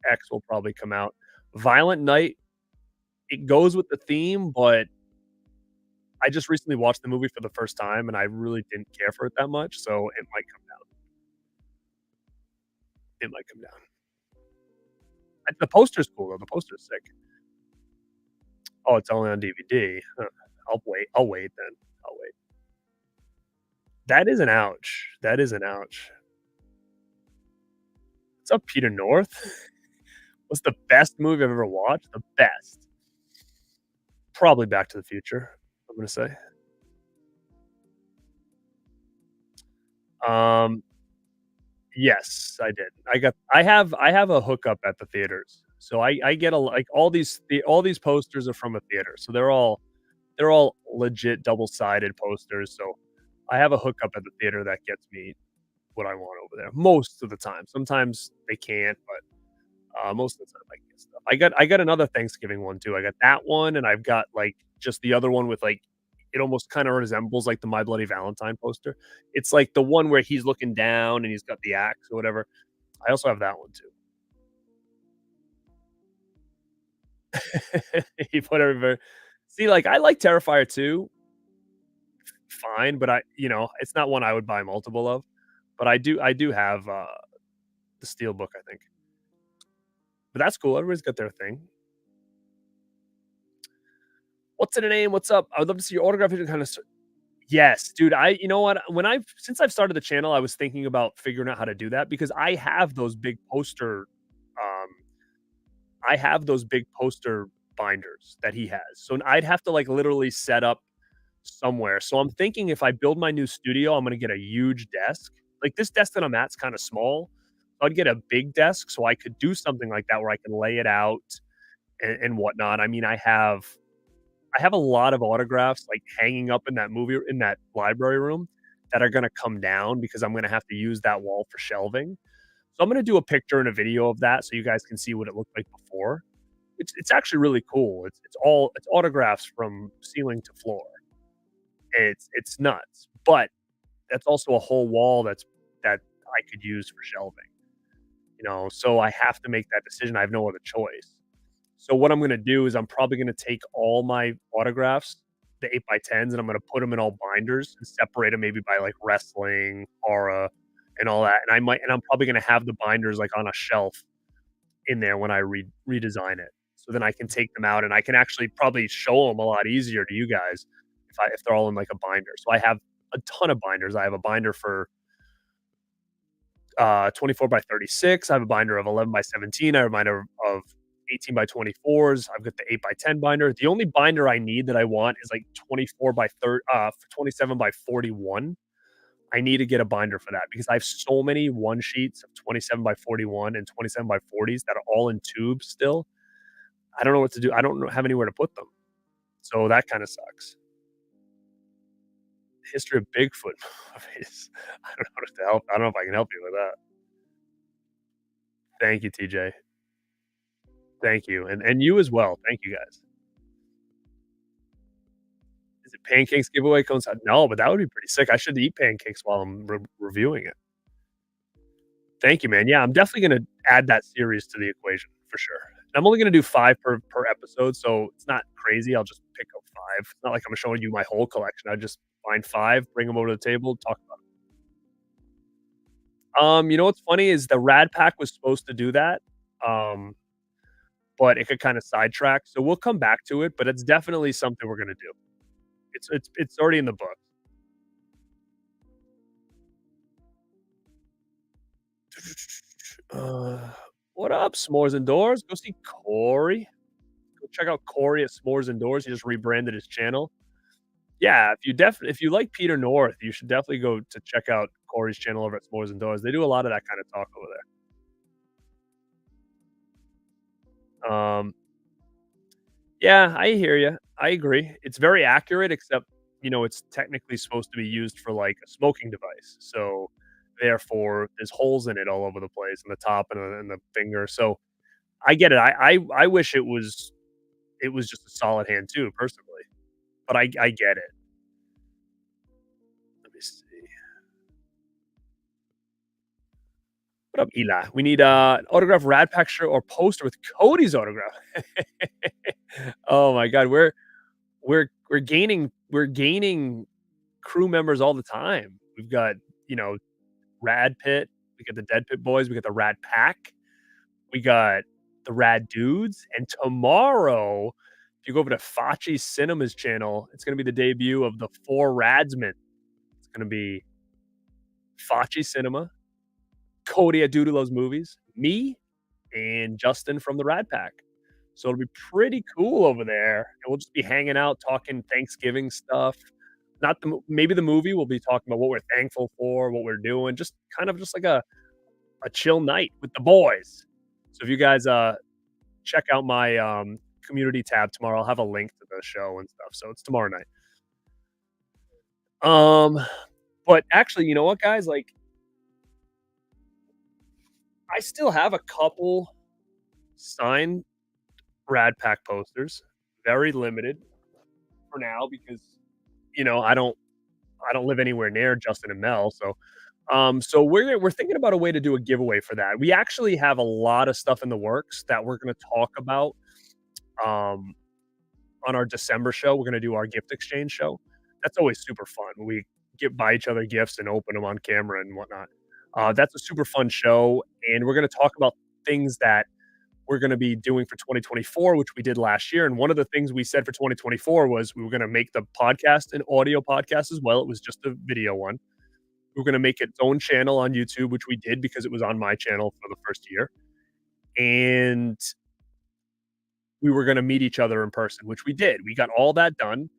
Speaker 1: X will probably come out. Violent Night, it goes with the theme, but I just recently watched the movie for the first time, and I really didn't care for it that much, so it might come down. It might come down. The poster's cool, though. The poster's sick. Oh, it's only on DVD. Huh. I'll wait. I'll wait then. I'll wait. That is an ouch. That is an ouch. What's up, Peter North? What's the best movie I've ever watched? The best. Probably Back to the Future, I'm gonna say. Um, yes, I did. I have a hookup at the theaters. So I get a like all these posters are from a theater. So they're all legit double-sided posters. So I have a hookup at the theater that gets me what I want over there most of the time. Sometimes they can't, but most of the time I get stuff. I got another Thanksgiving one too. I got that one, and I've got like just the other one with like it almost kind of resembles like the My Bloody Valentine poster. It's like the one where he's looking down and he's got the axe or whatever. I also have that one too. He put everybody. See, like I like Terrifier 2, fine, but it's not one I would buy multiple of. But I do have the Steel Book, I think. But that's cool. Everybody's got their thing. What's in a name? What's up? I would love to see your autograph. Kind of. Yes, dude. You know what? Since I've started the channel, I was thinking about figuring out how to do that because um, I have those big poster binders that he has. So I'd have to like literally set up somewhere. So I'm thinking if I build my new studio, I'm gonna get a huge desk. Like this desk that I'm at's kind of small. So I'd get a big desk so I could do something like that where I can lay it out and whatnot. I mean, I have a lot of autographs like hanging up in that library room that are gonna come down because I'm gonna have to use that wall for shelving. So I'm gonna do a picture and a video of that so you guys can see what it looked like before. It's actually really cool. It's autographs from ceiling to floor. It's nuts, but that's also a whole wall that I could use for shelving. So I have to make that decision. I have no other choice. So what I'm gonna do is I'm probably gonna take all my autographs, the 8 by 10s, and I'm gonna put them in all binders and separate them maybe by like wrestling, aura, and all that. And I'm probably gonna have the binders like on a shelf in there when I redesign it. So then I can take them out and I can actually probably show them a lot easier to you guys if they're all in like a binder. So I have a ton of binders. I have a binder for 24 by 36. I have a binder of 11 by 17. I have a binder of 18 by 24s. I've got the 8 by 10 binder. The only binder I need that I want is like 24 by 30, 27 by 41. I need to get a binder for that because I have so many one sheets of 27 by 41 and 27 by 40s that are all in tubes still. I don't know what to do. I don't have anywhere to put them. So that kind of sucks. History of Bigfoot movies. I don't know what to help. I don't know if I can help you with that. Thank you, TJ. Thank you, and you as well. Thank you guys. Is it pancakes giveaway coincide? No, but that would be pretty sick. I should eat pancakes while I'm reviewing it. Thank you, man. Yeah, I'm definitely gonna add that series to the equation for sure. And I'm only gonna do 5 per episode, so it's not crazy. I'll just pick up 5. It's not like I'm showing you my whole collection. I just find 5, bring them over to the table, talk about it. You know what's funny is the Rad Pack was supposed to do that, um, but it could kind of sidetrack. So we'll come back to it, but it's definitely something we're gonna do. It's already in the book. Uh, what up, S'mores Indoors? Go see Corey. Go check out Corey at S'mores Indoors. He just rebranded his channel. Yeah, if you like Peter North, you should definitely go to check out Corey's channel over at S'mores Indoors. They do a lot of that kind of talk over there. Um, yeah, I hear you. I agree. It's very accurate, except, it's technically supposed to be used for, like, a smoking device, so, therefore, there's holes in it all over the place, in the top and the finger, so, I get it. I wish it was just a solid hand too, personally, but I get it. Let me see. What up, Eli? We need a autograph Rad Pack shirt or poster with Cody's autograph. Oh my god, we're gaining crew members all the time. We've got, you know, Rad Pit, we got the Dead Pit Boys, we got the Rad Pack, we got the Rad Dudes, and tomorrow, if you go over to Fachi Cinema's channel, it's gonna be the debut of the 4 Radsmen. It's gonna be Fachi Cinema, Cody at Dude Loves Movies, me, and Justin from the Rad Pack. So it'll be pretty cool over there, and we'll just be hanging out, talking Thanksgiving stuff. Not the maybe the movie, we'll be talking about what we're thankful for, what we're doing, just kind of just like a chill night with the boys. So if you guys, check out my, community tab tomorrow, I'll have a link to the show and stuff, so it's tomorrow night. Um, but actually, you know what, guys? Like, I still have a couple signed Rad Pack posters, very limited for now because, I don't live anywhere near Justin and Mel, so we're thinking about a way to do a giveaway for that. We actually have a lot of stuff in the works that we're gonna talk about, um, on our December show. We're gonna do our gift exchange show. That's always super fun. We buy each other gifts and open them on camera and whatnot. That's a super fun show, and we're gonna talk about things that we're going to be doing for 2024, which we did last year. And one of the things we said for 2024 was we were going to make the podcast an audio podcast as well. It was just a video one. We were going to make its own channel on YouTube, which we did because it was on my channel for the first year. And we were going to meet each other in person, which we did. We got all that done.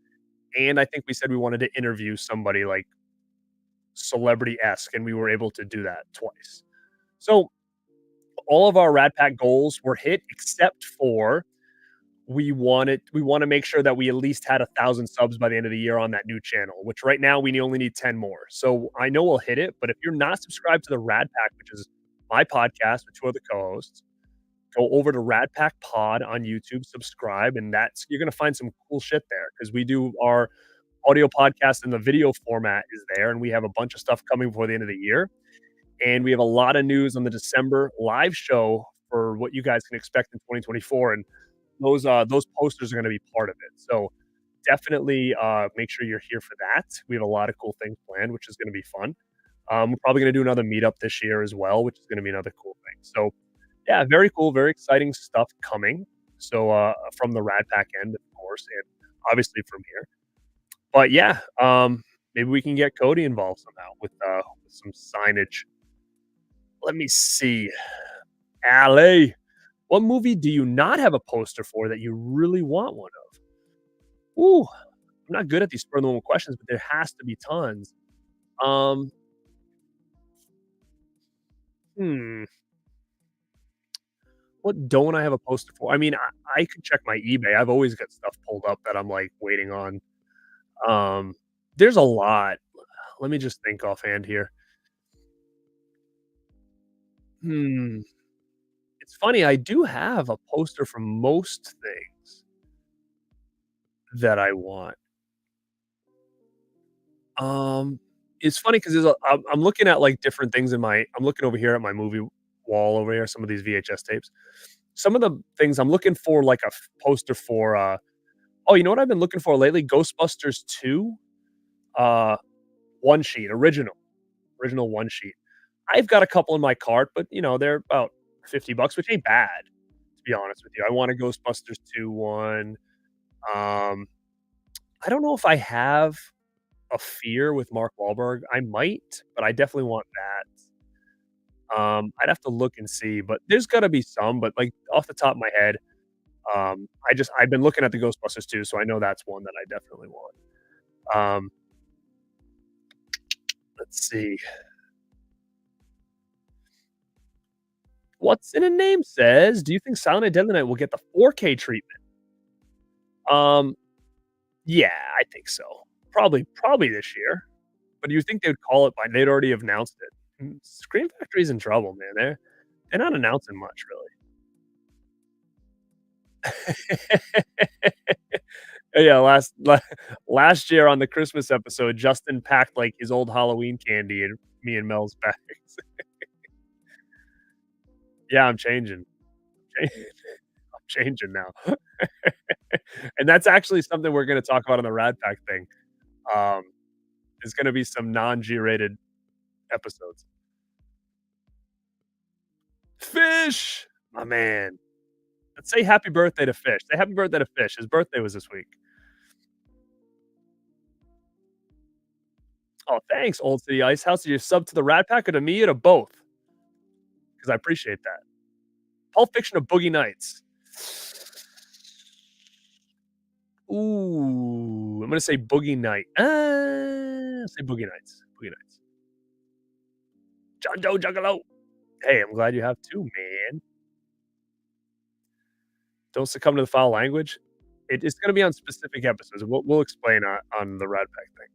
Speaker 1: And I think we said we wanted to interview somebody like celebrity esque, and we were able to do that twice. So all of our Rat Pack goals were hit except for we want to make sure that we at least had 1,000 subs by the end of the year on that new channel, which right now we only need 10 more. So I know we'll hit it, but if you're not subscribed to the Rad Pack, which is my podcast with 2 other co-hosts, go over to Rad Pack Pod on YouTube, subscribe, and that's you're gonna find some cool shit there because we do our audio podcast and the video format is there, and we have a bunch of stuff coming before the end of the year. And we have a lot of news on the December live show for what you guys can expect in 2024. And those posters are going to be part of it. So definitely make sure you're here for that. We have a lot of cool things planned, which is going to be fun. We're probably going to do another meetup this year as well, which is going to be another cool thing. So yeah, very cool, very exciting stuff coming. So from the Rad Pack end, of course, and obviously from here. But yeah, maybe we can get Cody involved somehow with some signage. Let me see. Allie, what movie do you not have a poster for that you really want one of? Ooh, I'm not good at these spur of the moment questions, but there has to be tons. Um, hmm, what don't I have a poster for? I mean, I could check my eBay. I've always got stuff pulled up that I'm like waiting on. Um, there's a lot. Let me just think offhand here. Hmm, it's funny. I do have a poster for most things that I want. Um, it's funny 'cause I'm looking at, like, different things in my I'm looking over here at my movie wall over here, some of these VHS tapes. Some of the things I'm looking for, like, a poster for, oh, you know what I've been looking for lately? Ghostbusters 2, uh, one sheet, original one sheet. I've got a couple in my cart, but, they're about 50 bucks, which ain't bad, to be honest with you. I want a Ghostbusters 2 one. Um, I don't know if I have a Fear with Mark Wahlberg. I might, but I definitely want that. I'd have to look and see, but there's gotta be some, but, like, off the top of my head, I've been looking at the Ghostbusters too, so I know that's one that I definitely want. Um, let's see. What's in a Name says, "Do you think Silent Night, Deadly Night will get the 4K treatment?" Um, yeah, I think so. Probably this year. But do you think they'd call it by they'd already have announced it. Scream Factory's in trouble, man. They're not announcing much really. Yeah, last year on the Christmas episode, Justin packed, like, his old Halloween candy in me and Mel's bags. Yeah, I'm changing. I'm changing now. And that's actually something we're gonna talk about on the Rad Pack thing. Um, there's gonna be some non-G rated episodes. Fish! My man. Let's say happy birthday to Fish. Say happy birthday to Fish. His birthday was this week. Oh, thanks, Old City Ice House. Did you sub to the Rat Pack or to me or to both? Because I appreciate that. Pulp Fiction of Boogie Nights. Ooh, I'm gonna say Boogie Night. Say Boogie Nights. Boogie Nights. John Joe Juggalo. Hey, I'm glad you have too, man. Don't succumb to the foul language. It's gonna be on specific episodes. We'll explain on the Rat Pack thing.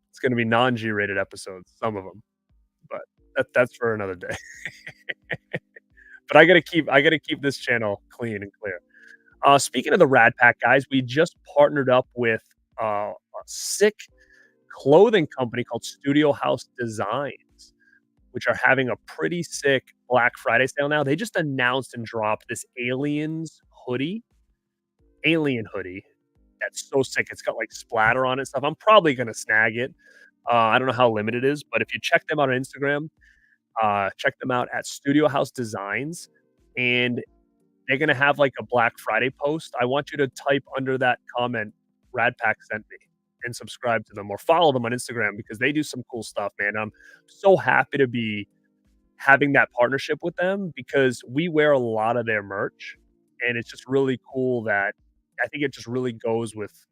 Speaker 1: It's gonna be non-G rated episodes, some of them, but that's for another day. But I gotta keep this channel clean and clear. Speaking of the Rad Pack, guys, we just partnered up with a sick clothing company called Studio House Designs, which are having a pretty sick Black Friday sale now. They just announced and dropped this alien hoodie. That's so sick. It's got like splatter on it and stuff. I'm probably gonna snag it. I don't know how limited it is, but if you check them out on Instagram, check them out at Studio House Designs, and they're gonna have like a Black Friday post. I want you to type under that comment, "Radpack sent me," and subscribe to them or follow them on Instagram because they do some cool stuff, man. I'm so happy to be having that partnership with them because we wear a lot of their merch, and it's just really cool that I think it just really goes with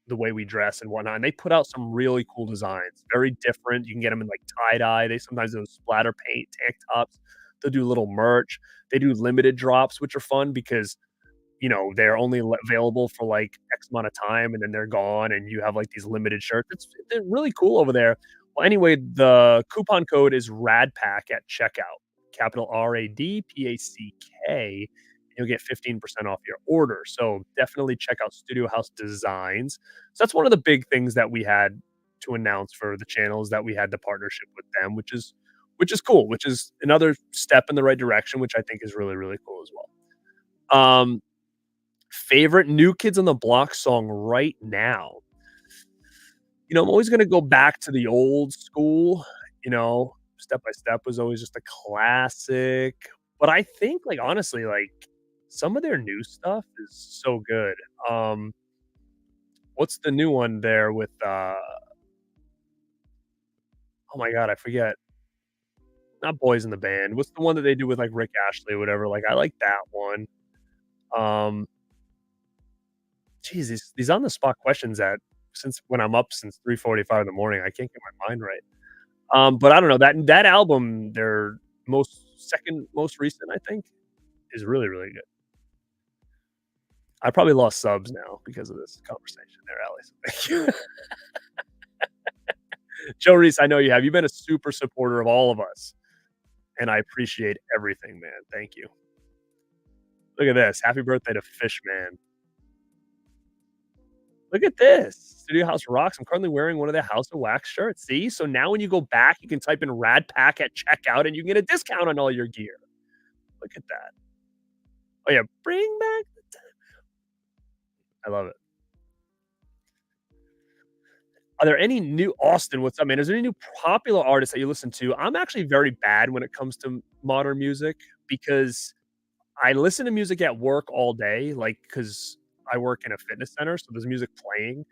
Speaker 1: the way we dress and whatnot. And they put out some really cool designs, very different. You can get them in like tie dye. They sometimes do splatter paint tank tops. They'll do little merch. They do limited drops, which are fun because they're only available for like X amount of time and then they're gone. And you have like these limited shirts. They're really cool over there. Well, anyway, the coupon code is RADPACK at checkout, capital RADPACK. You'll get 15% off your order. So definitely check out Studio House Designs. So that's one of the big things that we had to announce for the channels that we had the partnership with them, which is cool, which is another step in the right direction, which I think is really, really cool as well. Favorite New Kids on the Block song right now. I'm always gonna go back to the old school, Step by Step was always just a classic. But I think, like, honestly, like, some of their new stuff is so good. Um, what's the new one there with, oh my god, I forget. Not Boys in the Band. What's the one that they do with, like, Rick Astley or whatever? Like, I like that one. Um, Geez, these on the spot questions that since when I'm up since 3:45 in the morning, I can't get my mind right. But I don't know, that album, their second most recent, I think, is really, really good. I probably lost subs now because of this conversation there, Ally, so thank you. Joe Reese, I know you have. You've been a super supporter of all of us, and I appreciate everything, man. Thank you. Look at this. Happy birthday to Fishman. Look at this. Studio House rocks. I'm currently wearing one of their House of Wax shirts. See? So now when you go back, you can type in RADPACK at checkout and you can get a discount on all your gear. Look at that. Oh, yeah. Bring back the time. I love it. Are there any new Austin, what's up, man? Is there any new popular artists that you listen to? I'm actually very bad when it comes to modern music because I listen to music at work all day, like, because I work in a fitness center, so there's music playing,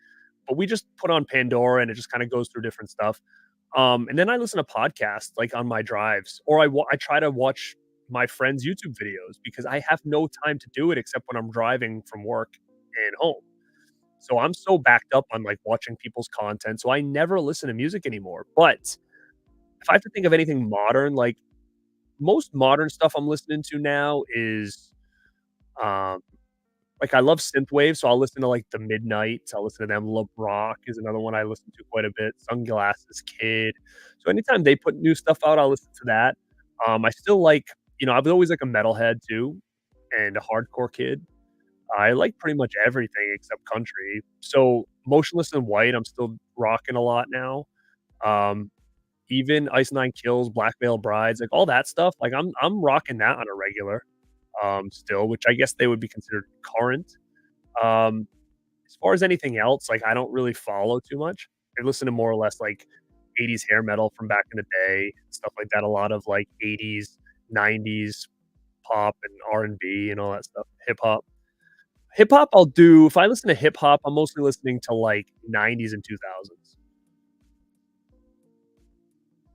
Speaker 1: but we just put on Pandora and it just kinda goes through different stuff. And then I listen to podcasts, like, on my drives, or I try to watch my friends' YouTube videos because I have no time to do it except when I'm driving from work and home. So I'm so backed up on, like, watching people's content, so I never listen to music anymore, but If I have to think of anything modern, like, most modern stuff I'm listening to now is, um like, I love synthwave, so I'll listen to, like, The Midnights, I'll listen to them. LeBrock is another one I listen to quite a bit, Sunglasses Kid. So anytime they put new stuff out, I'll listen to that. I still like, I was always like a metalhead too, and a hardcore kid. I like pretty much everything except country. So Motionless in White, I'm still rocking a lot now. Um, even Ice Nine Kills, Black Veil Brides, like, all that stuff, like, I'm rocking that on a regular, still, which I guess they would be considered current. Um, as far as anything else, like, I don't really follow too much. I listen to more or less, like, 80s hair metal from back in the day, stuff like that, a lot of, like, 80s, 90s pop and R&B and all that stuff, hip hop. Hip hop, I'll do if I listen to hip hop, I'm mostly listening to, like, 90s and 2000s.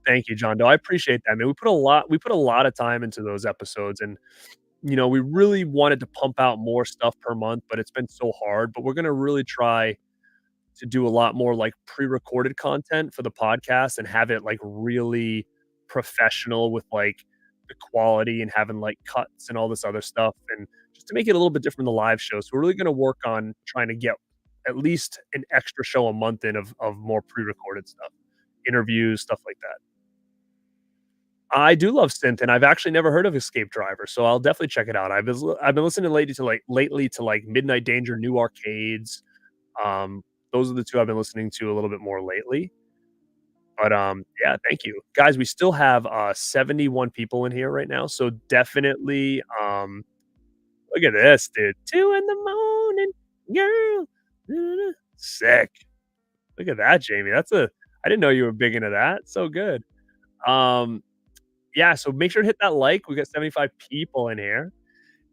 Speaker 1: Thank you, John Doe. I appreciate that, man. We put a lot of time into those episodes, and, we really wanted to pump out more stuff per month, but it's been so hard, but we're gonna really try to do a lot more, like, pre-recorded content for the podcast and have it, like, really professional with, like, the quality and having, like, cuts and all this other stuff, and just to make it a little bit different than the live show. So we're really gonna work on trying to get at least an extra show a month in of more pre-recorded stuff, interviews, stuff like that. I do love synth, and I've actually never heard of Escape Driver, so I'll definitely check it out. I've been listening lately to, like, Midnight Danger, New Arcades. Those are the 2 I've been listening to a little bit more lately. But, yeah, thank you. Guys, we still have, 71 people in here right now, so definitely, look at this, dude. 2 in the morning, girl. Sick. Look at that, Jamie. I didn't know you were big into that. So good. Um, yeah, so make sure to hit that like. We got 75 people in here.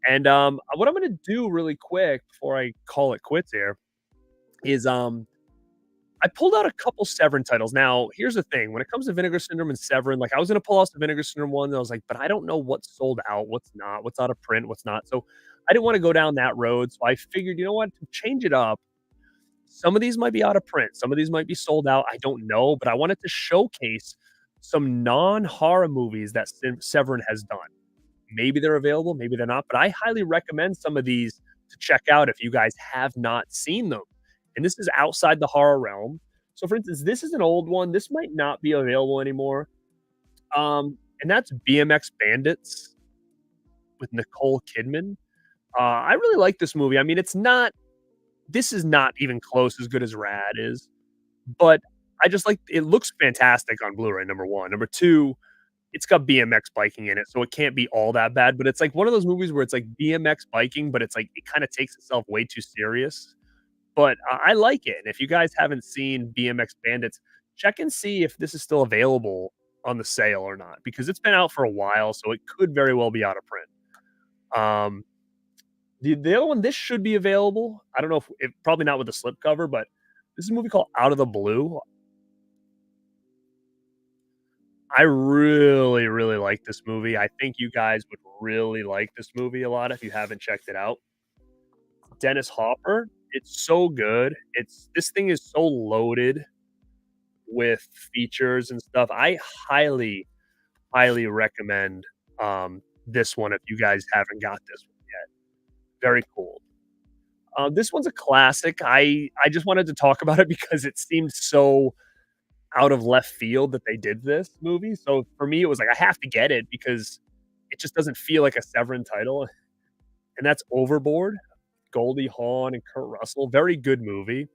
Speaker 1: And, what I'm gonna do really quick before I call it quits here is, I pulled out a couple Severin titles. Now, here's the thing, when it comes to Vinegar Syndrome and Severin, like, I was gonna pull out some Vinegar Syndrome ones, and I was like, "But I don't know what's sold out, what's not, what's out of print, what's not." So, I didn't wanna go down that road, so I figured, you know what? To change it up, some of these might be out of print, some of these might be sold out, I don't know, but I wanted to showcase some non-horror movies that Severin has done. Maybe they're available, maybe they're not, but I highly recommend some of these to check out if you guys have not seen them. And this is outside the horror realm. So, for instance, this is an old one. This might not be available anymore. And that's BMX Bandits with Nicole Kidman. I really like this movie. I mean, this is not even close as good as Rad is, but I just like it looks fantastic on Blu-ray, number one. Number two, it's got BMX biking in it, so it can't be all that bad, but it's like one of those movies where it's like BMX biking, but it's like it kinda takes itself way too serious, but I like it, and if you guys haven't seen BMX Bandits, check and see if this is still available on the sale or not, because it's been out for a while, so it could very well be out of print. Um, the other one, this should be available. I don't know if probably not with the slipcover, but this is a movie called Out of the Blue. I really, really like this movie. I think you guys would really like this movie a lot if you haven't checked it out. Dennis Hopper, it's so good. This thing is so loaded with features and stuff. I highly, highly recommend this one if you guys haven't got this one yet. Very cool. This one's a classic. I just wanted to talk about it because it seemed so out of left field that they did this movie. So for me, it was like I have to get it because it just doesn't feel like a Severin title, and that's Overboard. Goldie Hawn and Kurt Russell. Very good movie.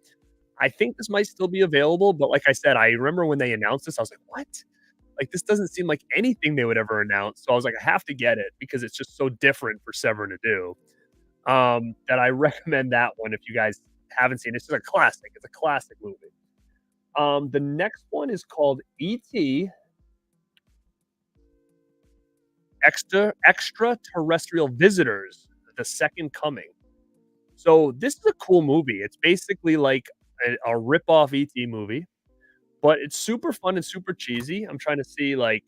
Speaker 1: I think this might still be available, but like I said, I remember when they announced this, I was like, "What? Like this doesn't seem like anything they would ever announce." So I was like, "I have to get it because it's just so different for Severin to do." That I recommend that one if you guys haven't seen it. It's just a classic. It's a classic movie. The next one is called E.T. Extraterrestrial Visitors: The Second Coming. So this is a cool movie. It's basically like a rip-off ET movie, but it's super fun and super cheesy. I'm trying to see like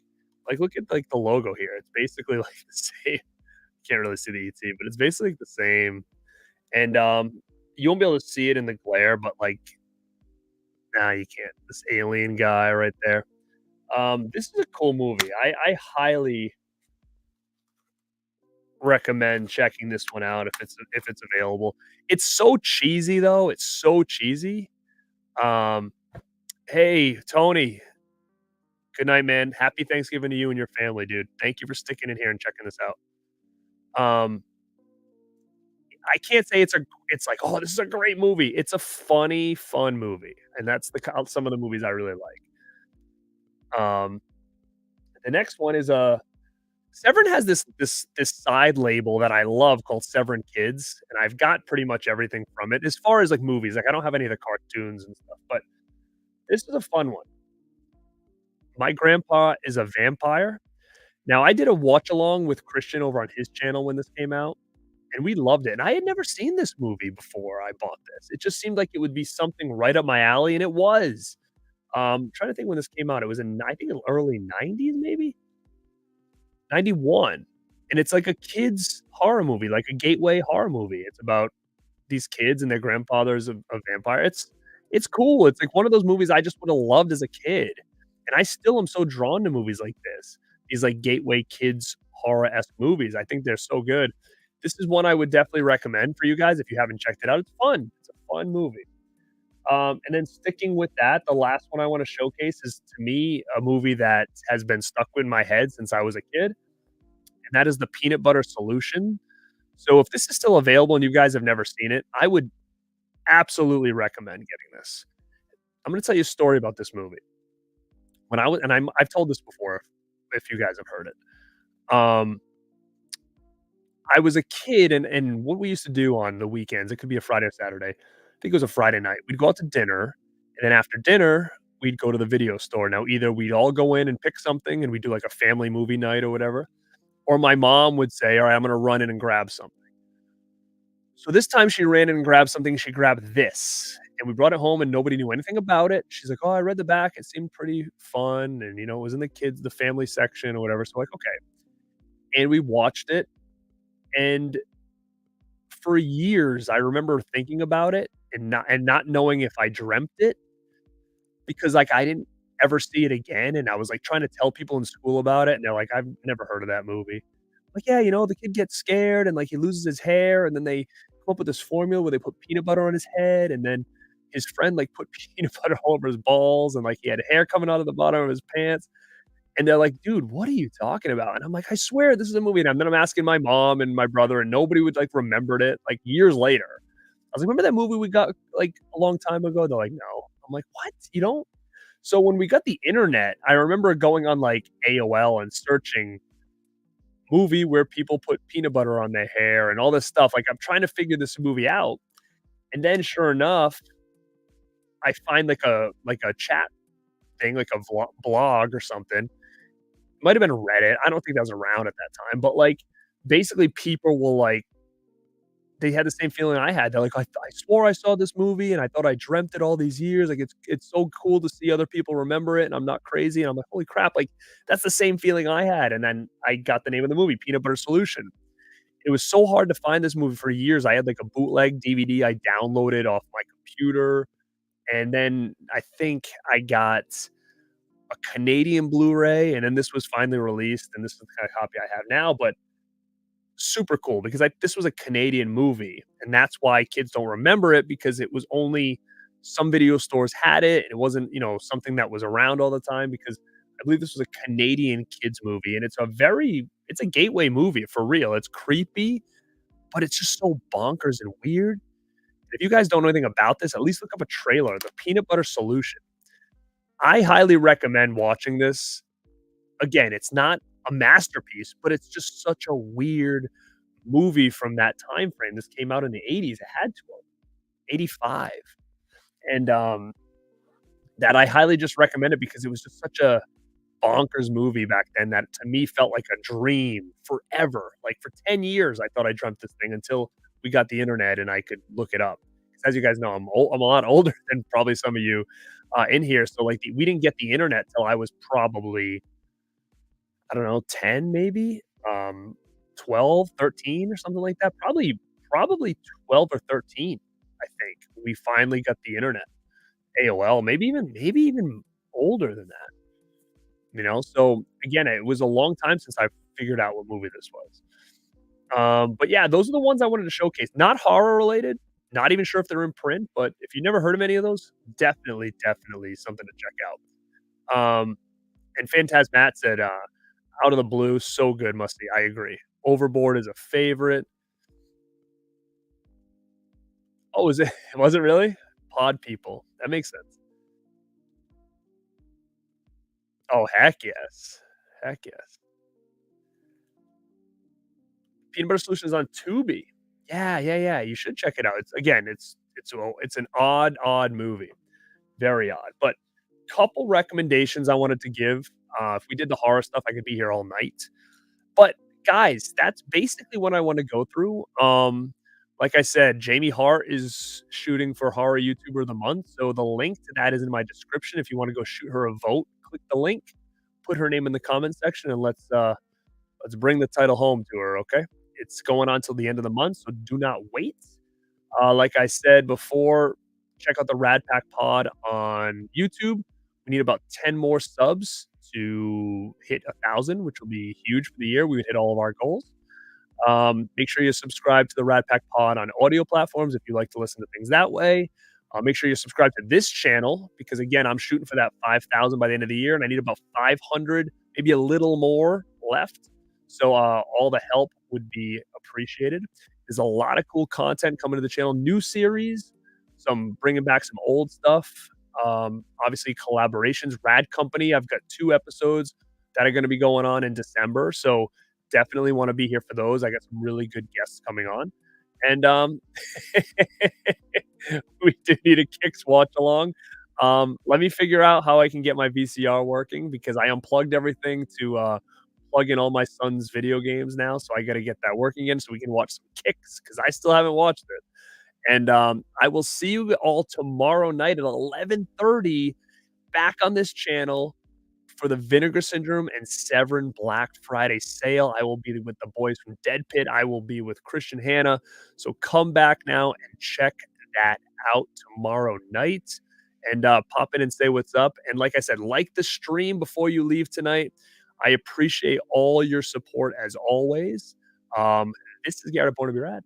Speaker 1: look at like the logo here. It's basically like the same. Can't really see the ET, but it's basically the same. And you won't be able to see it in the glare, but like nah, you can't. This alien guy right there. This is a cool movie. I highly recommend checking this one out if it's available. It's so cheesy though. It's so cheesy. Um, hey Tony, good night, man. Happy Thanksgiving to you and your family, dude. Thank you for sticking in here and checking this out. Um, I can't say it's like, oh, this is a great movie. It's a funny, fun movie, and that's some of the movies I really like. The next one is Severin has this side label that I love called Severin Kids, and I've got pretty much everything from it as far as like movies. Like I don't have any of the cartoons and stuff, but this is a fun one. My grandpa is a vampire. Now I did a watch along with Christian over on his channel when this came out, and we loved it. And I had never seen this movie before I bought this. It just seemed like it would be something right up my alley, and it was. Trying to think when this came out. It was in I think early '90s, maybe 91, and it's like a kids horror movie, like a gateway horror movie. It's about these kids and their grandfather's a vampire. It's cool. It's like one of those movies I just would have loved as a kid, and I still am so drawn to movies like this. These like gateway kids horror-esque movies. I think they're so good. This is one I would definitely recommend for you guys if you haven't checked it out. It's fun. It's a fun movie. And then sticking with that, the last one I want to showcase is to me a movie that has been stuck in my head since I was a kid, and that is the Peanut Butter Solution. So if this is still available and you guys have never seen it, I would absolutely recommend getting this. I'm going to tell you a story about this movie. When I was, and I've told this before, if you guys have heard it. I was a kid, and what we used to do on the weekends, it could be a Friday or Saturday. I think it was a Friday night. We'd go out to dinner, and then after dinner, we'd go to the video store. Now, either we'd all go in and pick something, and we'd do like a family movie night or whatever, or my mom would say, "All right, I'm going to run in and grab something." So this time she ran in and grabbed something. She grabbed this, and we brought it home, and nobody knew anything about it. She's like, "Oh, I read the back. It seemed pretty fun, and it was in the family section or whatever." So like, okay, and we watched it, and for years I remember thinking about it and not knowing if I dreamt it because like I didn't ever see it again, and I was like trying to tell people in school about it, and they're like, "I've never heard of that movie." Like, yeah, the kid gets scared and like he loses his hair, and then they come up with this formula where they put peanut butter on his head, and then his friend like put peanut butter all over his balls, and like he had hair coming out of the bottom of his pants. And they're like, "Dude, what are you talking about?" And I'm like, "I swear this is a movie." And then I'm asking my mom and my brother, and nobody would like remembered it like years later. I was like, "Remember that movie we got like a long time ago?" They're like, "No." I'm like, "What? You don't?" So when we got the internet, I remember going on like AOL and searching movie where people put peanut butter on their hair and all this stuff. Like I'm trying to figure this movie out. And then sure enough, I find like a chat thing, like a blog or something. Might have been Reddit. I don't think that was around at that time, but like basically people will like they had the same feeling I had. They're like, I swore I saw this movie and I thought I dreamt it all these years. Like it's so cool to see other people remember it and I'm not crazy." And I'm like, "Holy crap, like that's the same feeling I had." And then I got the name of the movie, Peanut Butter Solution. It was so hard to find this movie for years. I had like a bootleg DVD I downloaded off my computer. And then I think I got a Canadian Blu-ray, and then this was finally released, and this is the kind of copy I have now. But super cool because this was a Canadian movie, and that's why kids don't remember it because it was only some video stores had it, and it wasn't, something that was around all the time because I believe this was a Canadian kids movie, and it's a gateway movie for real. It's creepy, but it's just so bonkers and weird. If you guys don't know anything about this, at least look up a trailer, The Peanut Butter Solution. I highly recommend watching this. Again, it's not a masterpiece, but it's just such a weird movie from that time frame. This came out in the '80s. It had to have, '85. And, that I highly just recommend it because it was just such a bonkers movie back then that to me felt like a dream forever. Like, for 10 years, I thought I dreamt this thing until we got the internet and I could look it up. As you guys know, I'm a lot older than probably some of you, in here, so, like, we didn't get the internet till I was probably I don't know, 10 maybe, 12, 13 or something like that. Probably 12 or 13, I think. We finally got the internet. AOL, maybe even older than that. So again, it was a long time since I figured out what movie this was. But yeah, those are the ones I wanted to showcase. Not horror related, not even sure if they're in print, but if you never heard of any of those, definitely, definitely something to check out. And Phantasmat said, "Out of the Blue, so good, Musty." I agree. Overboard is a favorite. Oh, is it? Was it really? Pod People. That makes sense. Oh, heck yes. Heck yes. Peanut Butter Solution is on Tubi. Yeah, yeah, yeah. You should check it out. It's an odd movie. Very odd. But couple recommendations I wanted to give. If we did the horror stuff, I could be here all night. But guys, that's basically what I want to go through. Like I said, Jami Heart is shooting for Horror YouTuber of the Month. So the link to that is in my description. If you want to go shoot her a vote, click the link, put her name in the comment section, and let's bring the title home to her. Okay, it's going on till the end of the month, so do not wait. Like I said before, check out the Radpack Pod on YouTube. We need about 10 more subs to hit 1,000, which will be huge for the year. We would hit all of our goals. Make sure you subscribe to the Radpack Pod on audio platforms if you like to listen to things that way. Make sure you subscribe to this channel because, again, I'm shooting for that 5,000 by the end of the year, and I need about 500, maybe a little more left. So all the help would be appreciated. There's a lot of cool content coming to the channel, new series, some bringing back some old stuff. Obviously, collaborations. Rad Company. I've got 2 episodes that are going to be going on in December. So definitely want to be here for those. I got some really good guests coming on. And we do need a Kicks watch along. Let me figure out how I can get my VCR working because I unplugged everything to plug in all my son's video games now. So I got to get that working again so we can watch some Kicks because I still haven't watched it. And I will see you all tomorrow night at 11:30 back on this channel for the Vinegar Syndrome and Severin Black Friday sale. I will be with the boys from Dead Pit. I will be with Christian Hanna. So come back now and check that out tomorrow night and pop in and say what's up. And like I said, like the stream before you leave tonight. I appreciate all your support as always. This is Garrett Born to be Rad.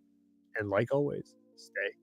Speaker 1: And like always, stay